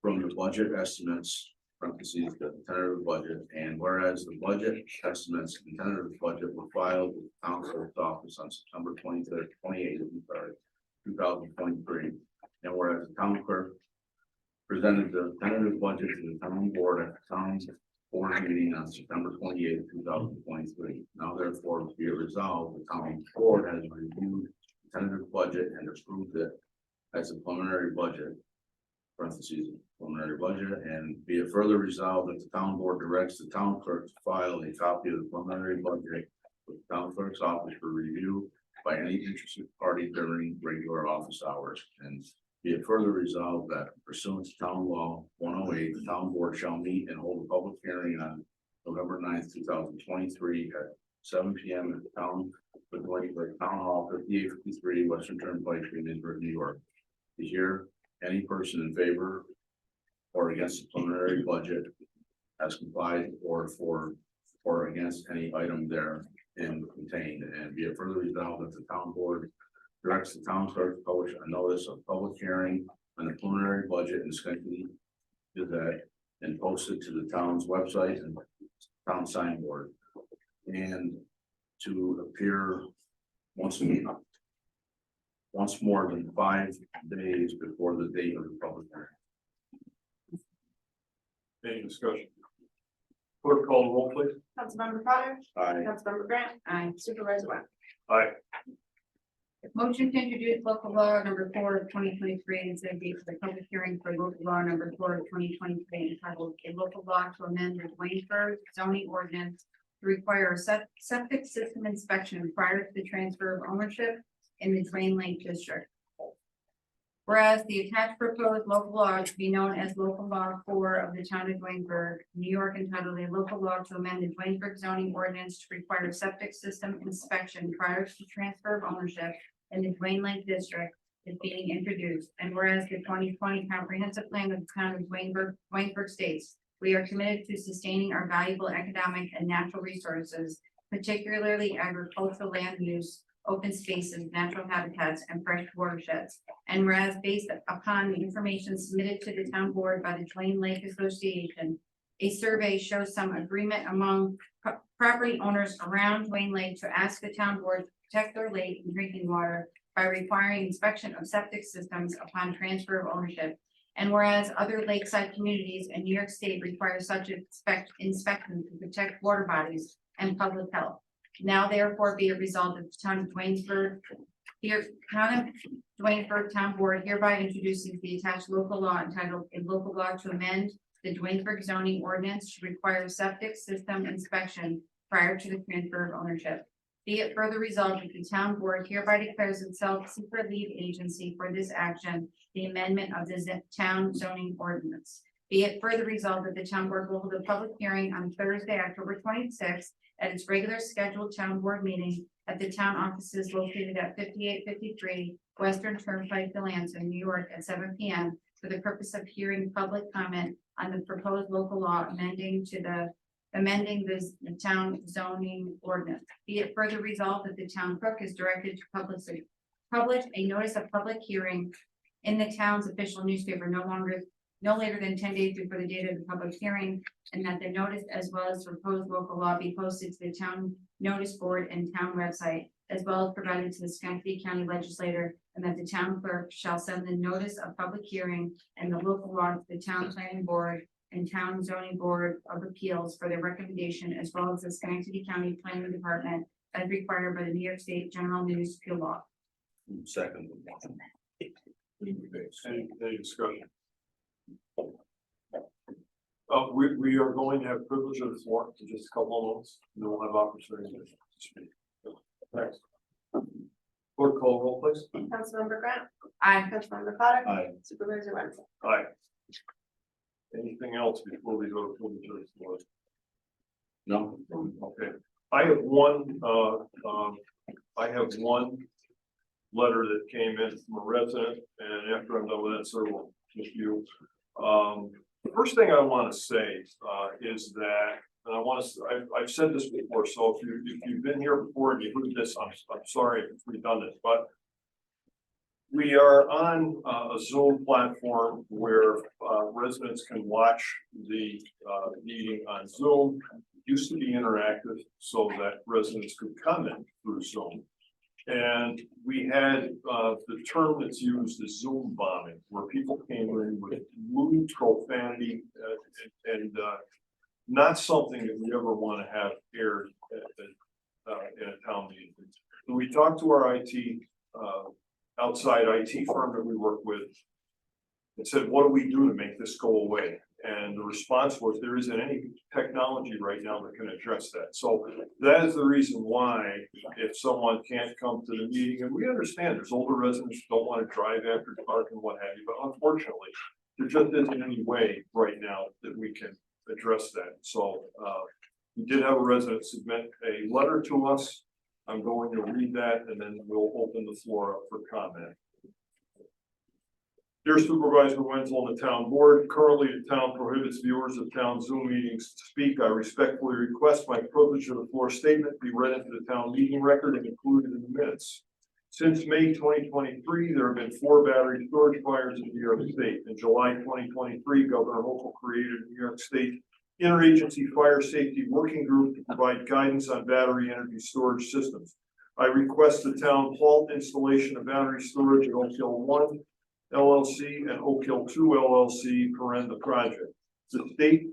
from the budget estimates, parentheses, the tentative budget, and whereas the budget estimates and tentative budget were filed with the town clerk's office on September 28th, 2023, and whereas the town clerk presented the tentative budget to the town board at the town's board meeting on September 28th, 2023. Now therefore be it resolved, the town board has reviewed the tentative budget and approved it as a preliminary budget. Parentheses, preliminary budget, and be it further resolved that the town board directs the town clerk to file a copy of the preliminary budget with the town clerk's office for review by any interested party during regular office hours. And be it further resolved that pursuant to town law 108, the town board shall meet and hold a public hearing on November 9th, 2023 at 7 p.m. at the town, with Town Hall 5853 Western Turnpike, Williamsburg, New York. To hear any person in favor or against the preliminary budget as complied or for or against any item therein contained, and be it further resolved that the town board directs the town clerk to publish a notice of public hearing on the preliminary budget in Schenectady Gazette and post it to the town's website and town signboard, and to appear once more than 5 days before the date of the public hearing. Any discussion? Clerk call the roll, please. Councilmember Potter. Aye. Councilmember Grant. Aye. Supervisor West. Aye. Motion to introduce local law number 4 of 2023 and set a date for the public hearing for local law number 4 of 2023 entitled a local law to amend the Waynesburg zoning ordinance to require a septic system inspection prior to the transfer of ownership in the Drain Lake District. Whereas the attached proposed local law to be known as local law 4 of the town of Duanesburg, New York, entitled a local law to amend the Duanesburg zoning ordinance to require septic system inspection prior to transfer of ownership in the Drain Lake District is being introduced. And whereas the 2020 comprehensive plan of the town of Duanesburg states, we are committed to sustaining our valuable economic and natural resources, particularly agricultural land use, open spaces, natural habitats, and fresh watersheds. And whereas based upon the information submitted to the town board by the Drain Lake Association, a survey shows some agreement among property owners around Drain Lake to ask the town board to protect their lake and drinking water by requiring inspection of septic systems upon transfer of ownership. And whereas other lakeside communities in New York State require such inspection to protect water bodies and public health. Now therefore be it resolved that the town of Duanesburg, Town Board hereby introduces the attached local law entitled a local law to amend the Duanesburg zoning ordinance to require septic system inspection prior to the transfer of ownership. Be it further resolved that the town board hereby declares itself secret lead agency for this action, the amendment of the town zoning ordinance. Be it further resolved that the town board will hold a public hearing on Thursday, October 26th at its regular scheduled town board meeting at the town offices located at 5853 Western Turnpike, Delancey, New York at 7 p.m. for the purpose of hearing public comment on the proposed local law amending the town zoning ordinance. Be it further resolved that the town clerk is directed to publish a notice of public hearing in the town's official newspaper no later than 10 days before the date of the public hearing, and that the notice as well as proposed local law be posted to the town notice board and town website, as well as provided to the Schenectady County legislator, and that the town clerk shall send the notice of public hearing and the local law to the town planning board and town zoning board of appeals for their recommendation, as well as the Schenectady County Planning Department as required by the New York State General News Appeal Law. Second. Any discussion? We are going to have privilege of the floor for just a couple of moments, and then we'll have opportunity to speak. Thanks. Clerk call roll, please. Councilmember Grant. Aye. Councilmember Potter. Aye. Supervisor West. Aye. Anything else before we go to privilege of the floor? No. Okay, I have one letter that came in from a resident, and after I'm done with that, sir, we'll just you. The first thing I want to say is that, and I've said this before, so if you've been here before and you heard this, I'm sorry if it's redundant, but we are on a Zoom platform where residents can watch the meeting on Zoom. It used to be interactive so that residents could comment through Zoom. And we had, the term that's used is Zoom bombing, where people came in with lewd profanity, and not something that we ever want to have aired in a town meeting. So we talked to our IT, outside IT firm that we work with, and said, what do we do to make this go away? And the response was, there isn't any technology right now that can address that. So that is the reason why, if someone can't come to the meeting, and we understand there's older residents who don't want to drive after dark and what have you, but unfortunately, there just isn't any way right now that we can address that. So we did have a resident submit a letter to us. I'm going to read that, and then we'll open the floor up for comment. Dear Supervisor Wenzel and the town board, currently the town prohibits viewers of town Zoom meetings to speak. I respectfully request my privilege of the floor statement be read into the town meeting record and included in the minutes. Since May 2023, there have been 4 battery storage fires in New York State. In July 2023, Governor Hochul created a New York State Interagency Fire Safety Working Group to provide guidance on battery energy storage systems. I request the town halt installation of battery storage at Oak Hill 1 LLC and Oak Hill 2 LLC the project. The state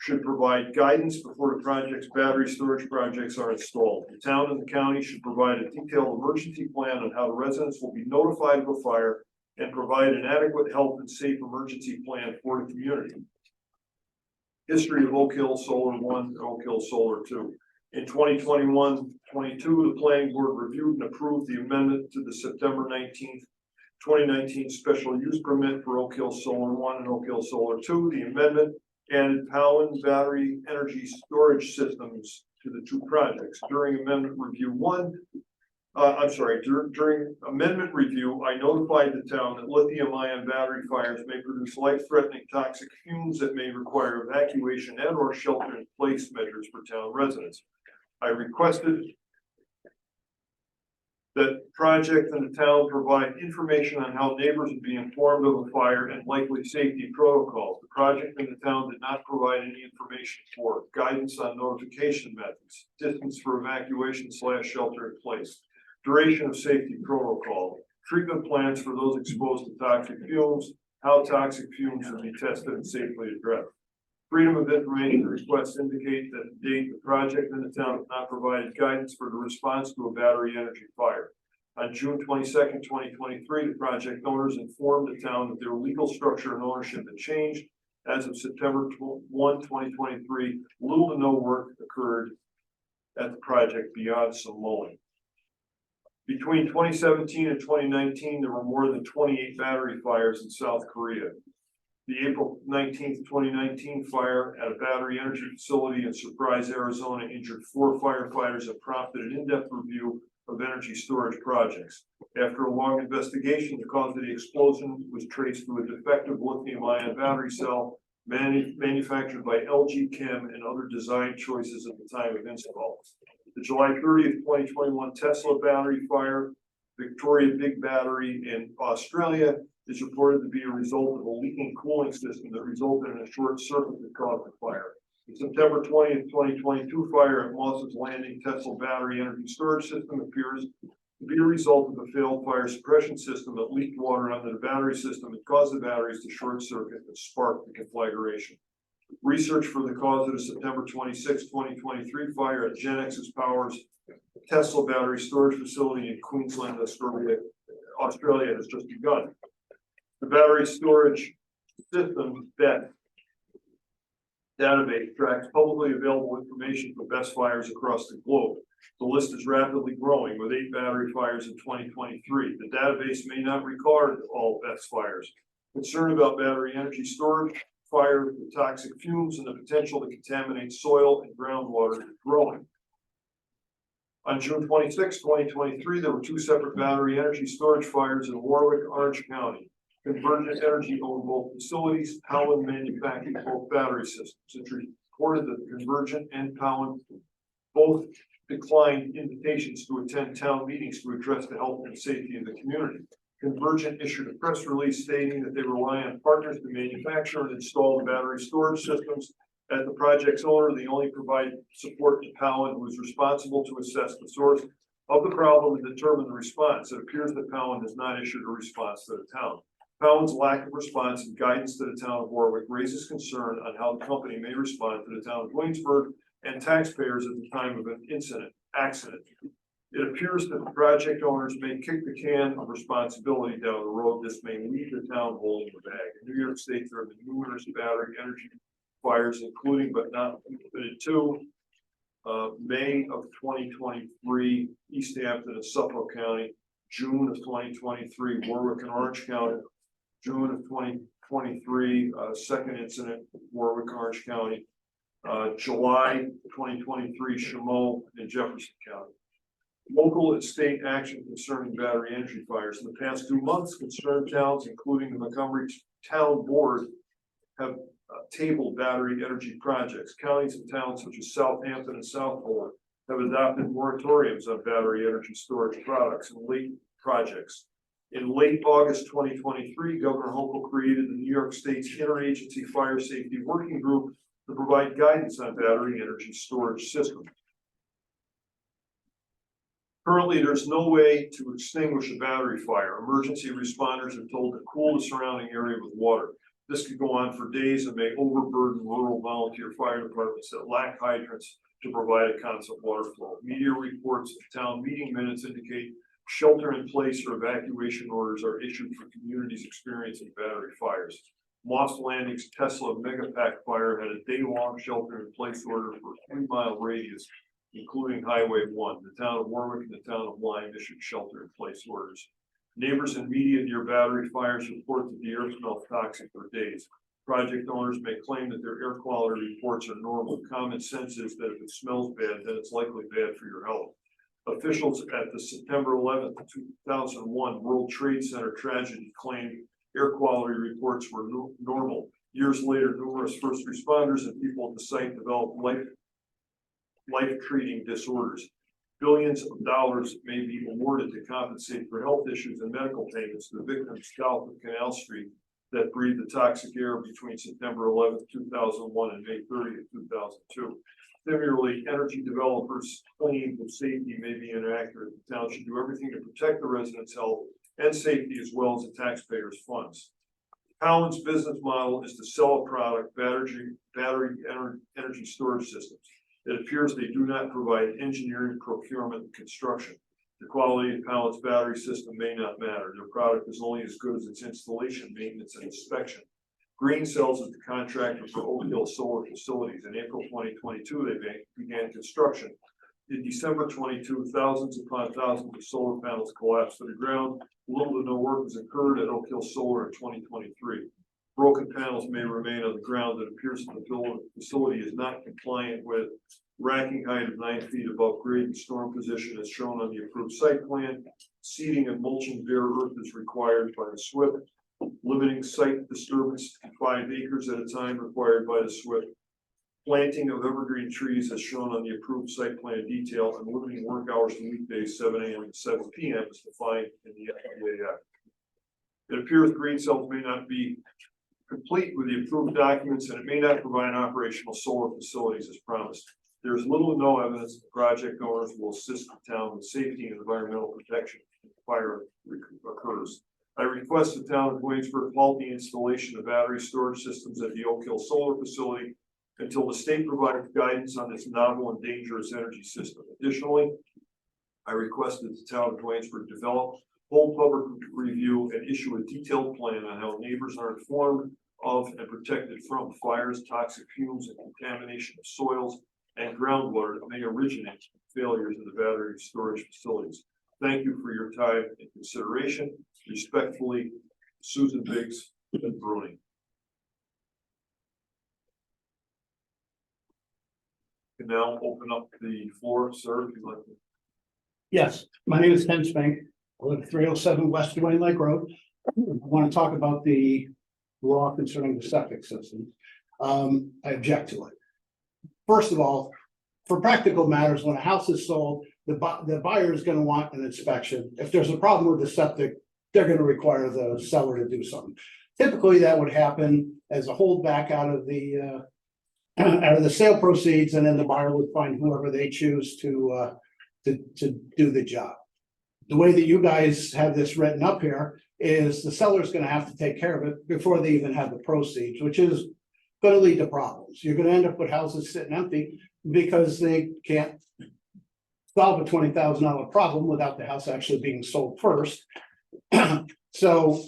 should provide guidance before the project's battery storage projects are installed. The town and the county should provide a detailed emergency plan on how the residents will be notified of a fire and provide an adequate health and safe emergency plan for the community. History of Oak Hill Solar 1 and Oak Hill Solar 2. In 2021-22, the planning board reviewed and approved the amendment to the September 19th 2019 special use permit for Oak Hill Solar 1 and Oak Hill Solar 2. The amendment added Powin battery energy storage systems to the 2 projects. During amendment review during amendment review, I notified the town that lithium-ion battery fires may produce life-threatening toxic fumes that may require evacuation and or shelter-in-place measures for town residents. I requested that project and the town provide information on how neighbors would be informed of a fire and likely safety protocols. The project and the town did not provide any information for guidance on notification methods, distance for evacuation / shelter in place, duration of safety protocol, treatment plans for those exposed to toxic fumes, how toxic fumes will be tested and safely addressed. Freedom of information requests indicate that to date the project and the town have not provided guidance for the response to a battery energy fire. On June 22nd, 2023, the project owners informed the town that their legal structure and ownership had changed. As of September 1, 2023, little to no work occurred at the project beyond some mowing. Between 2017 and 2019, there were more than 28 battery fires in South Korea. The April 19th, 2019 fire at a battery energy facility in Surprise, Arizona injured 4 firefighters and prompted an in-depth review of energy storage projects. After a long investigation, the cause of the explosion was traced to a defective lithium-ion battery cell manufactured by LG Chem and other design choices at the time of install. The July 30th, 2021 Tesla battery fire, Victoria Big Battery in Australia, is reported to be a result of a leaking cooling system that resulted in a short circuit that caused the fire. The September 20th, 2022 fire at Moss's Landing Tesla battery energy storage system appears to be a result of a failed fire suppression system that leaked water under the battery system and caused the batteries to short circuit and spark the conflagration. Research for the cause of the September 26, 2023 fire at Genex's Power's Tesla battery storage facility in Queensland, Australia has just begun. The battery storage system database tracks publicly available information for BESS fires across the globe. The list is rapidly growing with 8 battery fires in 2023. The database may not record all BESS fires. Concern about battery energy storage fire with toxic fumes and the potential to contaminate soil and groundwater is growing. On June 26, 2023, there were 2 separate battery energy storage fires in Warwick, Orange County. Convergent Energy owned both facilities. Powin manufactured both battery systems. It's reported that Convergent and Powin both declined invitations to attend town meetings to address the health and safety of the community. Convergent issued a press release stating that they rely on partners to manufacture and install the battery storage systems. As the project's owner, they only provide support to Powin, who is responsible to assess the source of the problem and determine the response. It appears that Cowan has not issued a response to the town. Cowan's lack of response and guidance to the town of Warwick raises concern on how the company may respond to the town of Waynesburg and taxpayers at the time of an accident. It appears that the project owners may kick the can of responsibility down the road. This may leave the town holding the bag. In New York State, there have been numerous battery energy fires, including but not limited to May of 2023, East Hampton and Suffolk County, June of 2023, Warwick and Orange County, June of 2023, second incident, Warwick, Orange County, July 2023, Chaumont and Jefferson County. Local and state action concerning battery energy fires. In the past 2 months, concerned towns, including the Montgomery Town Board, have tabled battery energy projects. Counties and towns such as Southampton and Southport have adopted moratoriums on battery energy storage products and late projects. In late August 2023, Governor Hochul created the New York State's Interagency Fire Safety Working Group to provide guidance on battery energy storage systems. Currently, there's no way to extinguish a battery fire. Emergency responders are told to cool the surrounding area with water. This could go on for days and may overburden rural volunteer fire departments that lack hydrants to provide a constant water flow. Media reports of town meeting minutes indicate shelter-in-place or evacuation orders are issued for communities experiencing battery fires. Moss Landing's Tesla Megapack fire had a day-long shelter-in-place order for a 3-mile radius, including Highway 1. The town of Warwick and the town of Lyme issued shelter-in-place orders. Neighbors and media near battery fires report that the air smelled toxic for days. Project owners may claim that their air quality reports are normal. Common sense is that if it smells bad, then it's likely bad for your health. Officials at the September 11th, 2001 World Trade Center tragedy claimed air quality reports were normal. Years later, numerous first responders and people at the site developed life-treating disorders. Billions of dollars may be awarded to compensate for health issues and medical payments to the victims south of Canal Street that breathed the toxic air between September 11th, 2001 and May 30th, 2002. Similarly, energy developers' claims of safety may be inaccurate. The town should do everything to protect the residents' health and safety as well as the taxpayers' funds. Cowan's business model is to sell a product, battery energy storage systems. It appears they do not provide engineering, procurement, and construction. The quality of Cowan's battery system may not matter. Their product is only as good as its installation, maintenance, and inspection. Green Cells is the contractor for Oak Hill Solar Facilities. In April 2022, they began construction. In December 22, thousands upon thousands of solar panels collapsed to the ground. Little to no work was incurred at Oak Hill Solar in 2023. Broken panels may remain on the ground. It appears that the facility is not compliant with racking height of 9 feet above grade and storm position as shown on the approved site plan. Seeding and mulching bare earth is required by the SWIP. Limiting site disturbance to 5 acres at a time required by the SWIP. Planting of evergreen trees as shown on the approved site plan detail and limiting work hours to weekdays 7 a.m. to 7 p.m. is defined in the FEA Act. It appears Green Cells may not be complete with the approved documents and it may not provide operational solar facilities as promised. There is little to no evidence that project owners will assist the town with safety and environmental protection if fire occurs. I request the town of Waynesburg halt the installation of battery storage systems at the Oak Hill Solar Facility until the state provides guidance on this novel and dangerous energy system. Additionally, I request that the town of Waynesburg develop full public review and issue a detailed plan on how neighbors are informed of and protected from fires, toxic fumes, and contamination of soils and groundwater that may originate from failures in the battery storage facilities. Thank you for your time and consideration. Respectfully, Susan Biggs and Bruning. Can now open up the floor, sir, if you'd like to. Yes, my name is Ken Spank. I live at 307 West Wayne Lake Road. I want to talk about the law concerning the septic system. I object to it. First of all, for practical matters, when a house is sold, the buyer is going to want an inspection. If there's a problem with the septic, they're going to require the seller to do something. Typically, that would happen as a holdback out of the sale proceeds, and then the buyer would find whoever they choose to to do the job. The way that you guys have this written up here is the seller's gonna have to take care of it before they even have the proceeds, which is gonna lead to problems. You're gonna end up with houses sitting empty because they can't solve a $20,000 problem without the house actually being sold first. So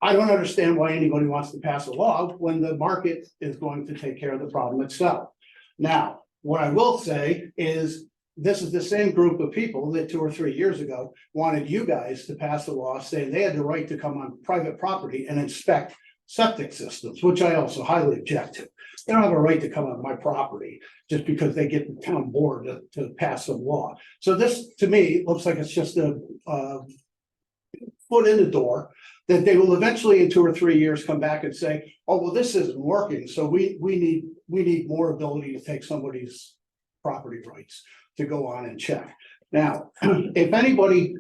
I don't understand why anybody wants to pass a law when the market is going to take care of the problem itself. Now, what I will say is this is the same group of people that 2 or 3 years ago wanted you guys to pass a law saying they had the right to come on private property and inspect septic systems, which I also highly object to. They don't have a right to come on my property just because they get the town board to pass a law. So this, to me, looks like it's just a foot in the door that they will eventually in 2 or 3 years come back and say, oh, well, this isn't working. So we need more ability to take somebody's property rights to go on and check. Now, if anybody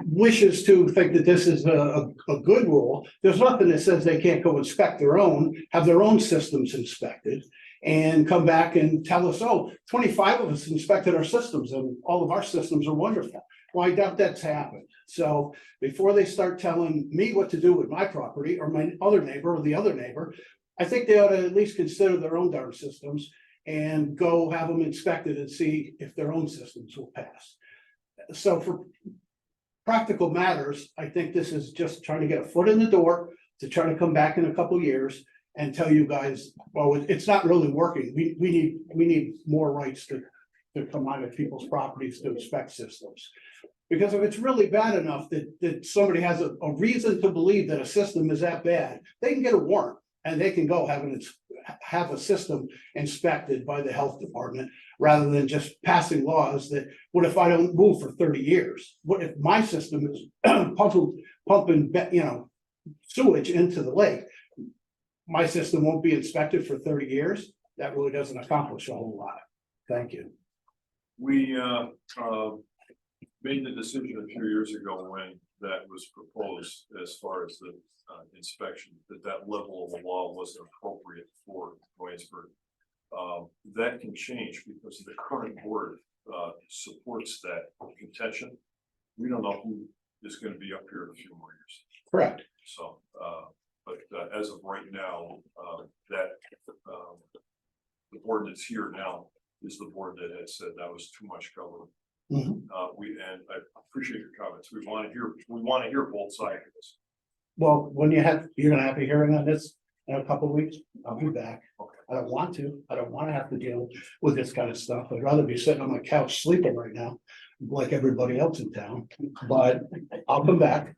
wishes to think that this is a good rule, there's nothing that says they can't go inspect their own, have their own systems inspected, and come back and tell us, oh, 25 of us inspected our systems and all of our systems are wonderful. Well, I doubt that's happened. So before they start telling me what to do with my property or my other neighbor or the other neighbor, I think they ought to at least consider their own darn systems and go have them inspected and see if their own systems will pass. So for practical matters, I think this is just trying to get a foot in the door to try to come back in a couple years and tell you guys, well, it's not really working. We need more rights to come onto people's properties to inspect systems. Because if it's really bad enough that somebody has a reason to believe that a system is that bad, they can get a warrant and they can go have a system inspected by the health department rather than just passing laws that, what if I don't move for 30 years? What if my system is pumping, sewage into the lake? My system won't be inspected for 30 years? That really doesn't accomplish a whole lot. Thank you. We made the decision a few years ago when that was proposed as far as the inspection, that level of the law wasn't appropriate for Waynesburg. That can change because the current board supports that contention. We don't know who is going to be up here in a few more years. Correct. So, but as of right now, that the board that's here now is the board that has said that was too much cover. And I appreciate your comments. We want to hear both sides of this. Well, you're gonna have a hearing on this in a couple of weeks, I'll be back. Okay. I don't want to have to deal with this kind of stuff. I'd rather be sitting on my couch sleeping right now, like everybody else in town, but I'll come back.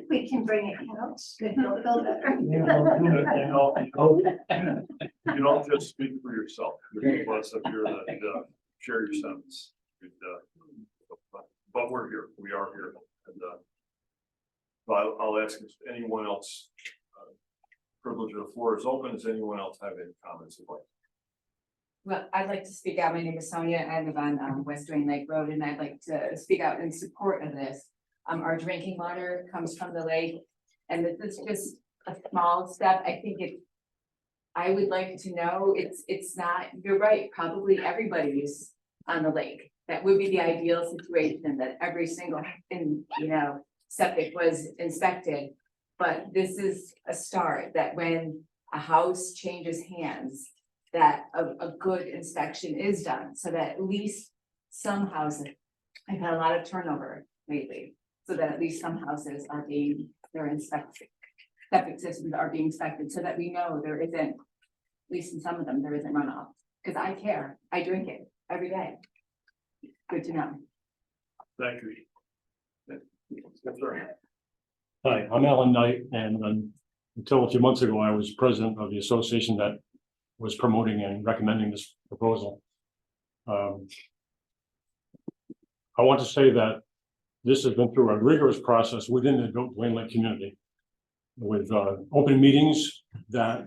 We can bring it out. Good, you'll feel better. You don't just speak for yourself. You're blessed up here that share your sense. But we're here. We are here. And I'll ask if anyone else, privilege of the floor is open. Does anyone else have any comments? Well, I'd like to speak out. My name is Sonia. I live on West Duane Lake Road, and I'd like to speak out in support of this. Our drinking water comes from the lake, and this is just a small step. I would like to know, it's not, you're right, probably everybody's on the lake. That would be the ideal situation, that every single, septic was inspected. But this is a start, that when a house changes hands, that a good inspection is done, so that at least some houses, I've had a lot of turnover lately, so that at least some houses are they're inspected. Septic systems are being inspected, so that we know there isn't, at least in some of them, there isn't runoff. Because I care, I drink it every day. Good to know. Thank you. Yes, sir. Hi, I'm Alan Knight, and until a few months ago, I was president of the association that was promoting and recommending this proposal. I want to say that this has been through a rigorous process within the Duane Lake community, with open meetings that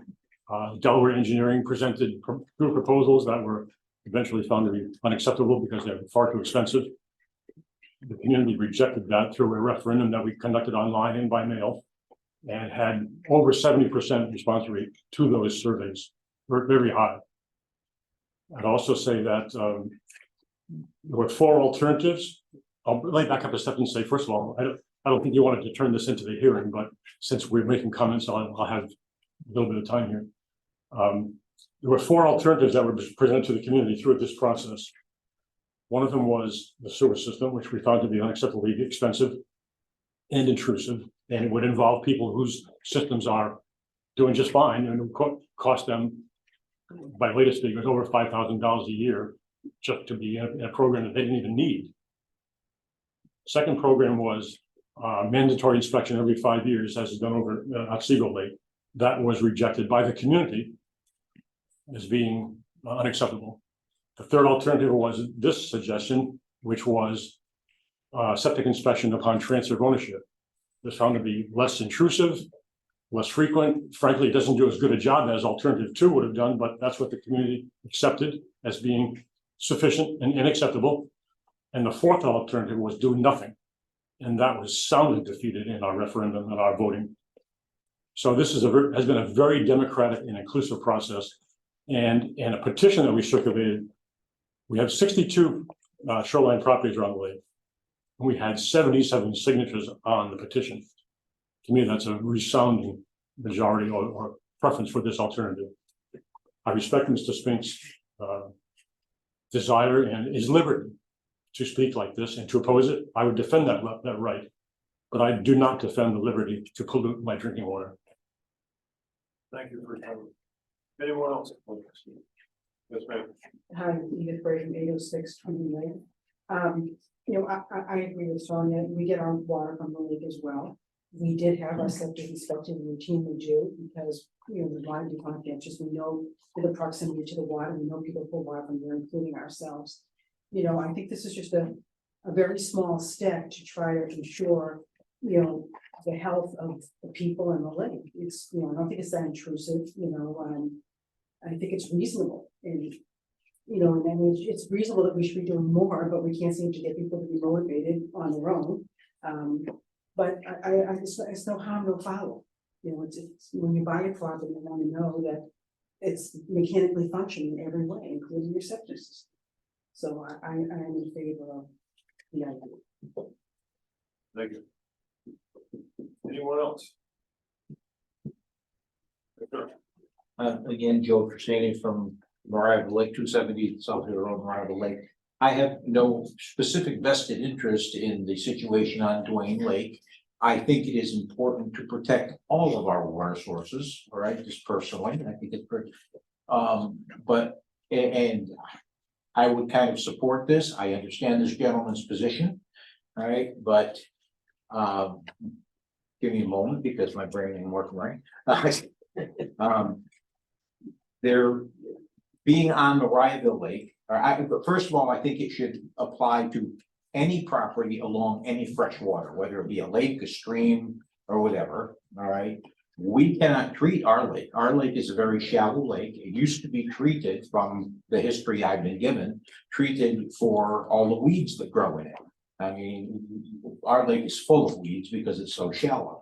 Delaware Engineering presented through proposals that were eventually found to be unacceptable because they're far too expensive. The community rejected that through a referendum that we conducted online and by mail, and had over 70% response rate to those surveys. We're very high. I'd also say that, there were 4 alternatives. I'll lay back up a step and say, first of all, I don't think you wanted to turn this into the hearing, but since we're making comments, I'll have a little bit of time here. There were 4 alternatives that were presented to the community through this process. One of them was the sewer system, which we found to be unacceptably expensive and intrusive, and it would involve people whose systems are doing just fine, and it would cost them, by latest figures, over $5,000 a year just to be in a program that they didn't even need. Second program was mandatory inspection every 5 years, as is done over Otsego Lake. That was rejected by the community as being unacceptable. The third alternative was this suggestion, which was septic inspection upon transfer of ownership. This found to be less intrusive, less frequent. Frankly, it doesn't do as good a job as alternative 2 would have done, but that's what the community accepted as being sufficient and unacceptable. And the fourth alternative was do nothing. And that was soundly defeated in our referendum and our voting. So this is has been a very democratic and inclusive process. And in a petition that we circulated, we have 62 shoreline properties around the lake. And we had 77 signatures on the petition. To me, that's a resounding majority or preference for this alternative. I respect Mr. Spink's desire and his liberty to speak like this and to oppose it. I would defend that right, but I do not defend the liberty to pollute my drinking water. Thank you for your time. Anyone else? Yes, ma'am. Hi, Edith Braden, 806 Trinity Lane. You know, I agree with Sonia. We get our water from the lake as well. We did have our septic inspected routinely do because, you know, we want to be conscientious. We know the proximity to the water. We know people pull water from there, including ourselves. You know, I think this is just a very small step to try to ensure, you know, the health of the people in the lake. It's, you know, I don't think it's that intrusive, you know, I think it's reasonable and, you know, and I mean, it's reasonable that we should be doing more, but we can't seem to get people to be motivated on their own. But it's no harm, no foul. You know, it's when you buy a property, you want to know that it's mechanically functioning every way, including your septic system. So I am in favor of the idea. Thank you. Anyone else? Again, Joe Crisani from Mariah Lake, 270 South Hill Road, Mariah Lake. I have no specific vested interest in the situation on Duane Lake. I think it is important to protect all of our water sources, all right, just personally, I think it's pretty, and I would kind of support this. I understand this gentleman's position, all right, but give me a moment because my brain ain't working right. They're being on Mariahville Lake, but first of all, I think it should apply to any property along any fresh water, whether it be a lake, a stream, or whatever, all right? We cannot treat our lake. Our lake is a very shallow lake. It used to be treated, from the history I've been given, treated for all the weeds that grow in it. I mean, our lake is full of weeds because it's so shallow.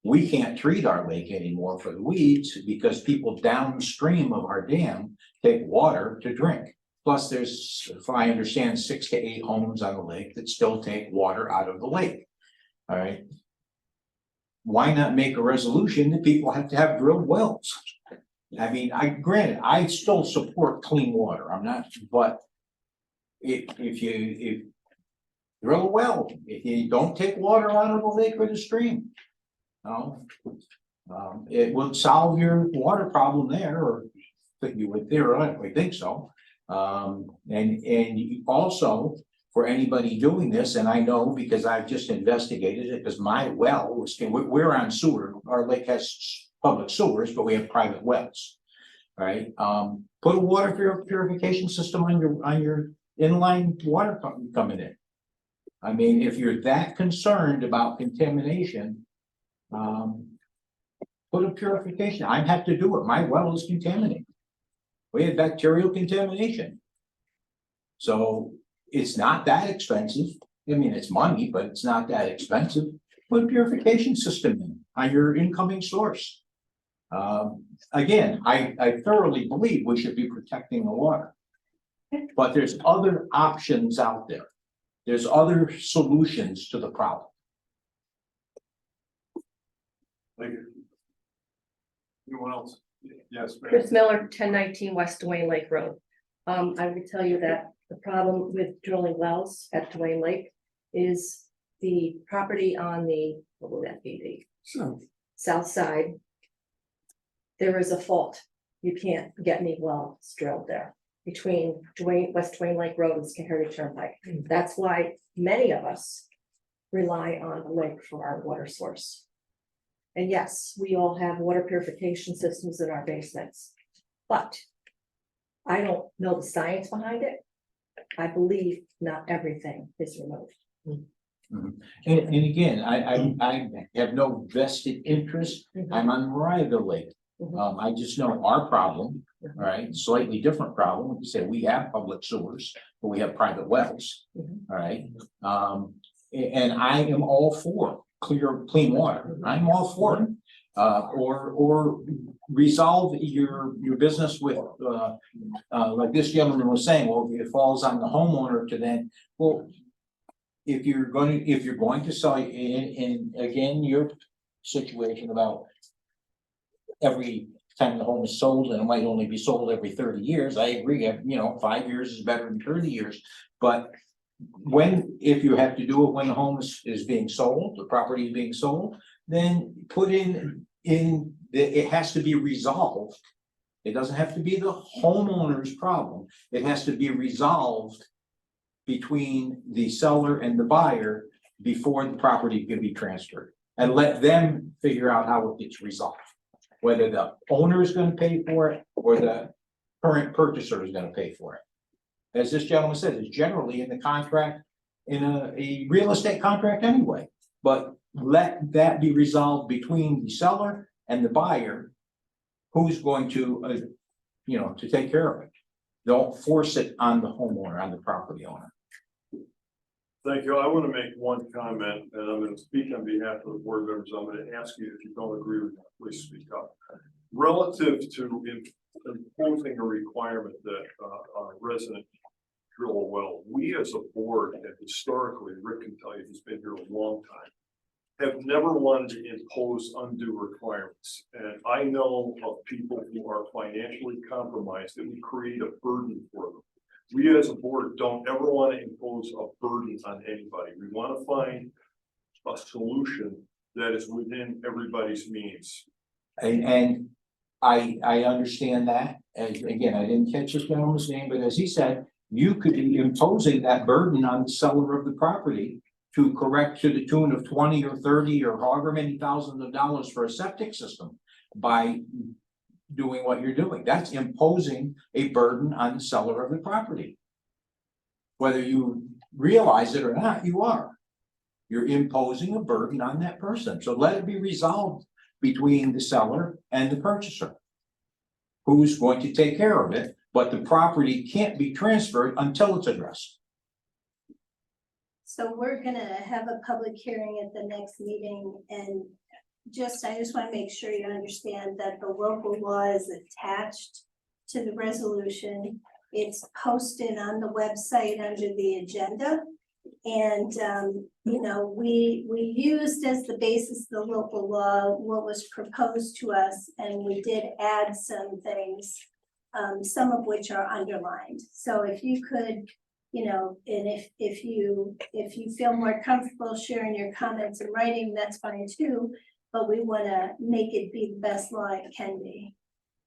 We can't treat our lake anymore for the weeds because people downstream of our dam take water to drink. Plus, there's, if I understand, 6 to 8 homes on the lake that still take water out of the lake. All right. Why not make a resolution that people have to have drilled wells? I mean, granted, I still support clean water. I'm not, but if you drill a well, if you don't take water out of the lake or the stream, it would solve your water problem there, or you would theoretically think so. And also for anybody doing this, and I know because I've just investigated it, because my well was, we're on sewer, our lake has public sewers, but we have private wells, right? Put a water purification system on your inline water coming in. I mean, if you're that concerned about contamination, put a purification. I have to do it. My well is contaminated. We had bacterial contamination. So it's not that expensive. I mean, it's money, but it's not that expensive. Put a purification system in on your incoming source. Again, I thoroughly believe we should be protecting the water. But there's other options out there. There's other solutions to the problem. Thank you. Anyone else? Yes, ma'am. Chris Miller, 1019 West Dwayne Lake Road. I would tell you that the problem with drilling wells at Dwayne Lake is the property on the, what will that be, the south side. There is a fault. You can't get any wells drilled there between West Dwayne Lake Road and Schoharie Turnpike. That's why many of us rely on the lake for our water source. And yes, we all have water purification systems in our basements, but I don't know the science behind it. I believe not everything is removed. And again, I have no vested interest. I'm on Mariahville Lake. I just know our problem, all right, slightly different problem. Like you said, we have public sewers, but we have private wells, all right? And I am all for clean water. I'm all for it. Or resolve your business with, like this gentleman was saying, well, it falls on the homeowner to then, well, if you're going to sell, and again, your situation about every time the home is sold, and it might only be sold every 30 years, I agree, 5 years is better than 30 years, but if you have to do it when the home is being sold, the property is being sold, then put in it has to be resolved. It doesn't have to be the homeowner's problem. It has to be resolved between the seller and the buyer before the property can be transferred. And let them figure out how it gets resolved. Whether the owner is gonna pay for it or the current purchaser is gonna pay for it. As this gentleman said, it's generally in the contract, in a real estate contract anyway. But let that be resolved between the seller and the buyer. Who's going to, to take care of it. Don't force it on the homeowner, on the property owner. Thank you. I want to make one comment, and I'm going to speak on behalf of the board members. I'm going to ask you if you don't agree with me, please speak up. Relative to imposing a requirement that a resident drill a well, we as a board, and historically, Rick can tell you, he's been here a long time, have never wanted to impose undue requirements. And I know of people who are financially compromised that we create a burden for them. We as a board don't ever want to impose a burden on anybody. We want to find a solution that is within everybody's means. And I understand that. And again, I didn't catch this gentleman's name, but as he said, you could be imposing that burden on the seller of the property to correct to the tune of 20 or 30 or however many thousands of dollars for a septic system by doing what you're doing. That's imposing a burden on the seller of the property. Whether you realize it or not, you are. You're imposing a burden on that person. So let it be resolved between the seller and the purchaser. Who's going to take care of it, but the property can't be transferred until it's addressed. So we're gonna have a public hearing at the next meeting, and I just wanna make sure you understand that the local law is attached to the resolution. It's posted on the website under the agenda. And, we used as the basis of the local law what was proposed to us, and we did add some things, some of which are underlined. So if you could, and if you feel more comfortable sharing your comments in writing, that's fine too. But we want to make it be the best law it can be.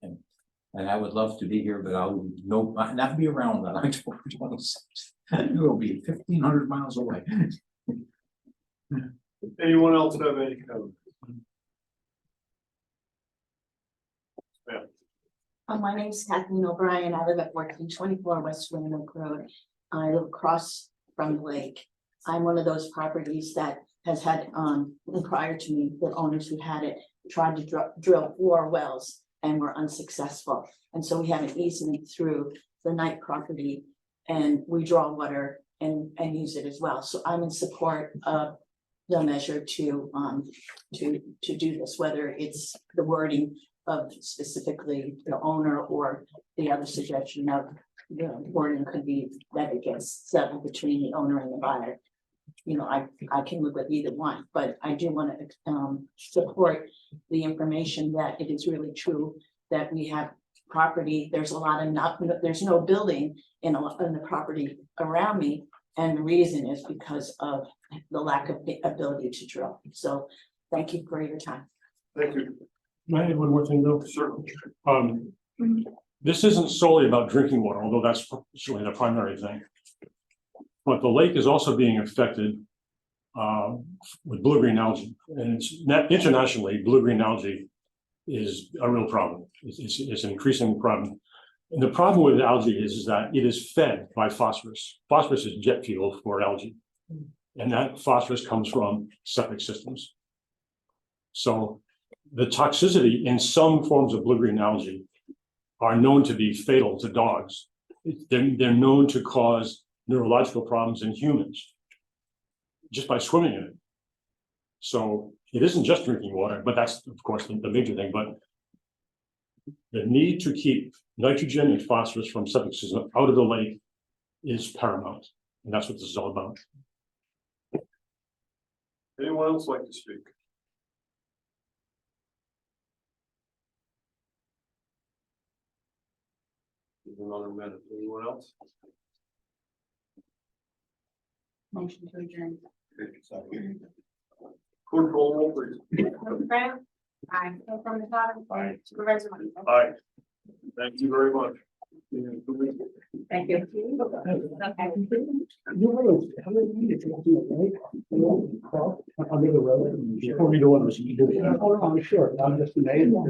And I would love to be here, but I'll not be around on October 26th. It will be 1,500 miles away. Anyone else have any comments? My name is Kathleen O'Brien. I live at 1424 West Windmill Road. I live across from the lake. I'm one of those properties that has had, prior to me, the owners who had it tried to drill 4 wells and were unsuccessful. And so we have an easement through the Knight property, and we draw water and use it as well. So I'm in support of the measure to do this, whether it's the wording of specifically the owner or the other suggestion of the wording could be that it gets settled between the owner and the buyer. You know, I can live with either one, but I do want to support the information that it is really true that we have property, there's a lot of there's no building in the property around me. And the reason is because of the lack of the ability to drill. So thank you for your time. Thank you. Can I add one more thing though? Certainly. This isn't solely about drinking water, although that's certainly the primary thing. But the lake is also being affected with blue-green algae, and internationally, blue-green algae is a real problem. It's an increasing problem. And the problem with algae is that it is fed by phosphorus. Phosphorus is jet fuel for algae. And that phosphorus comes from septic systems. So the toxicity in some forms of blue-green algae are known to be fatal to dogs. They're known to cause neurological problems in humans just by swimming in it. So it isn't just drinking water, but that's of course the major thing, but the need to keep nitrogen and phosphorus from septic system out of the lake is paramount. And that's what this is all about. Anyone else like to speak? Give another minute. Anyone else? Motion to adjourn. Clerk call roll, please. Graham? Aye. From the bottom? Aye. Supervisor Money? Aye. Thank you very much. Thank you. Under the road. Before we go on, you do it. Oh, no, I'm sure, I'm just amazed.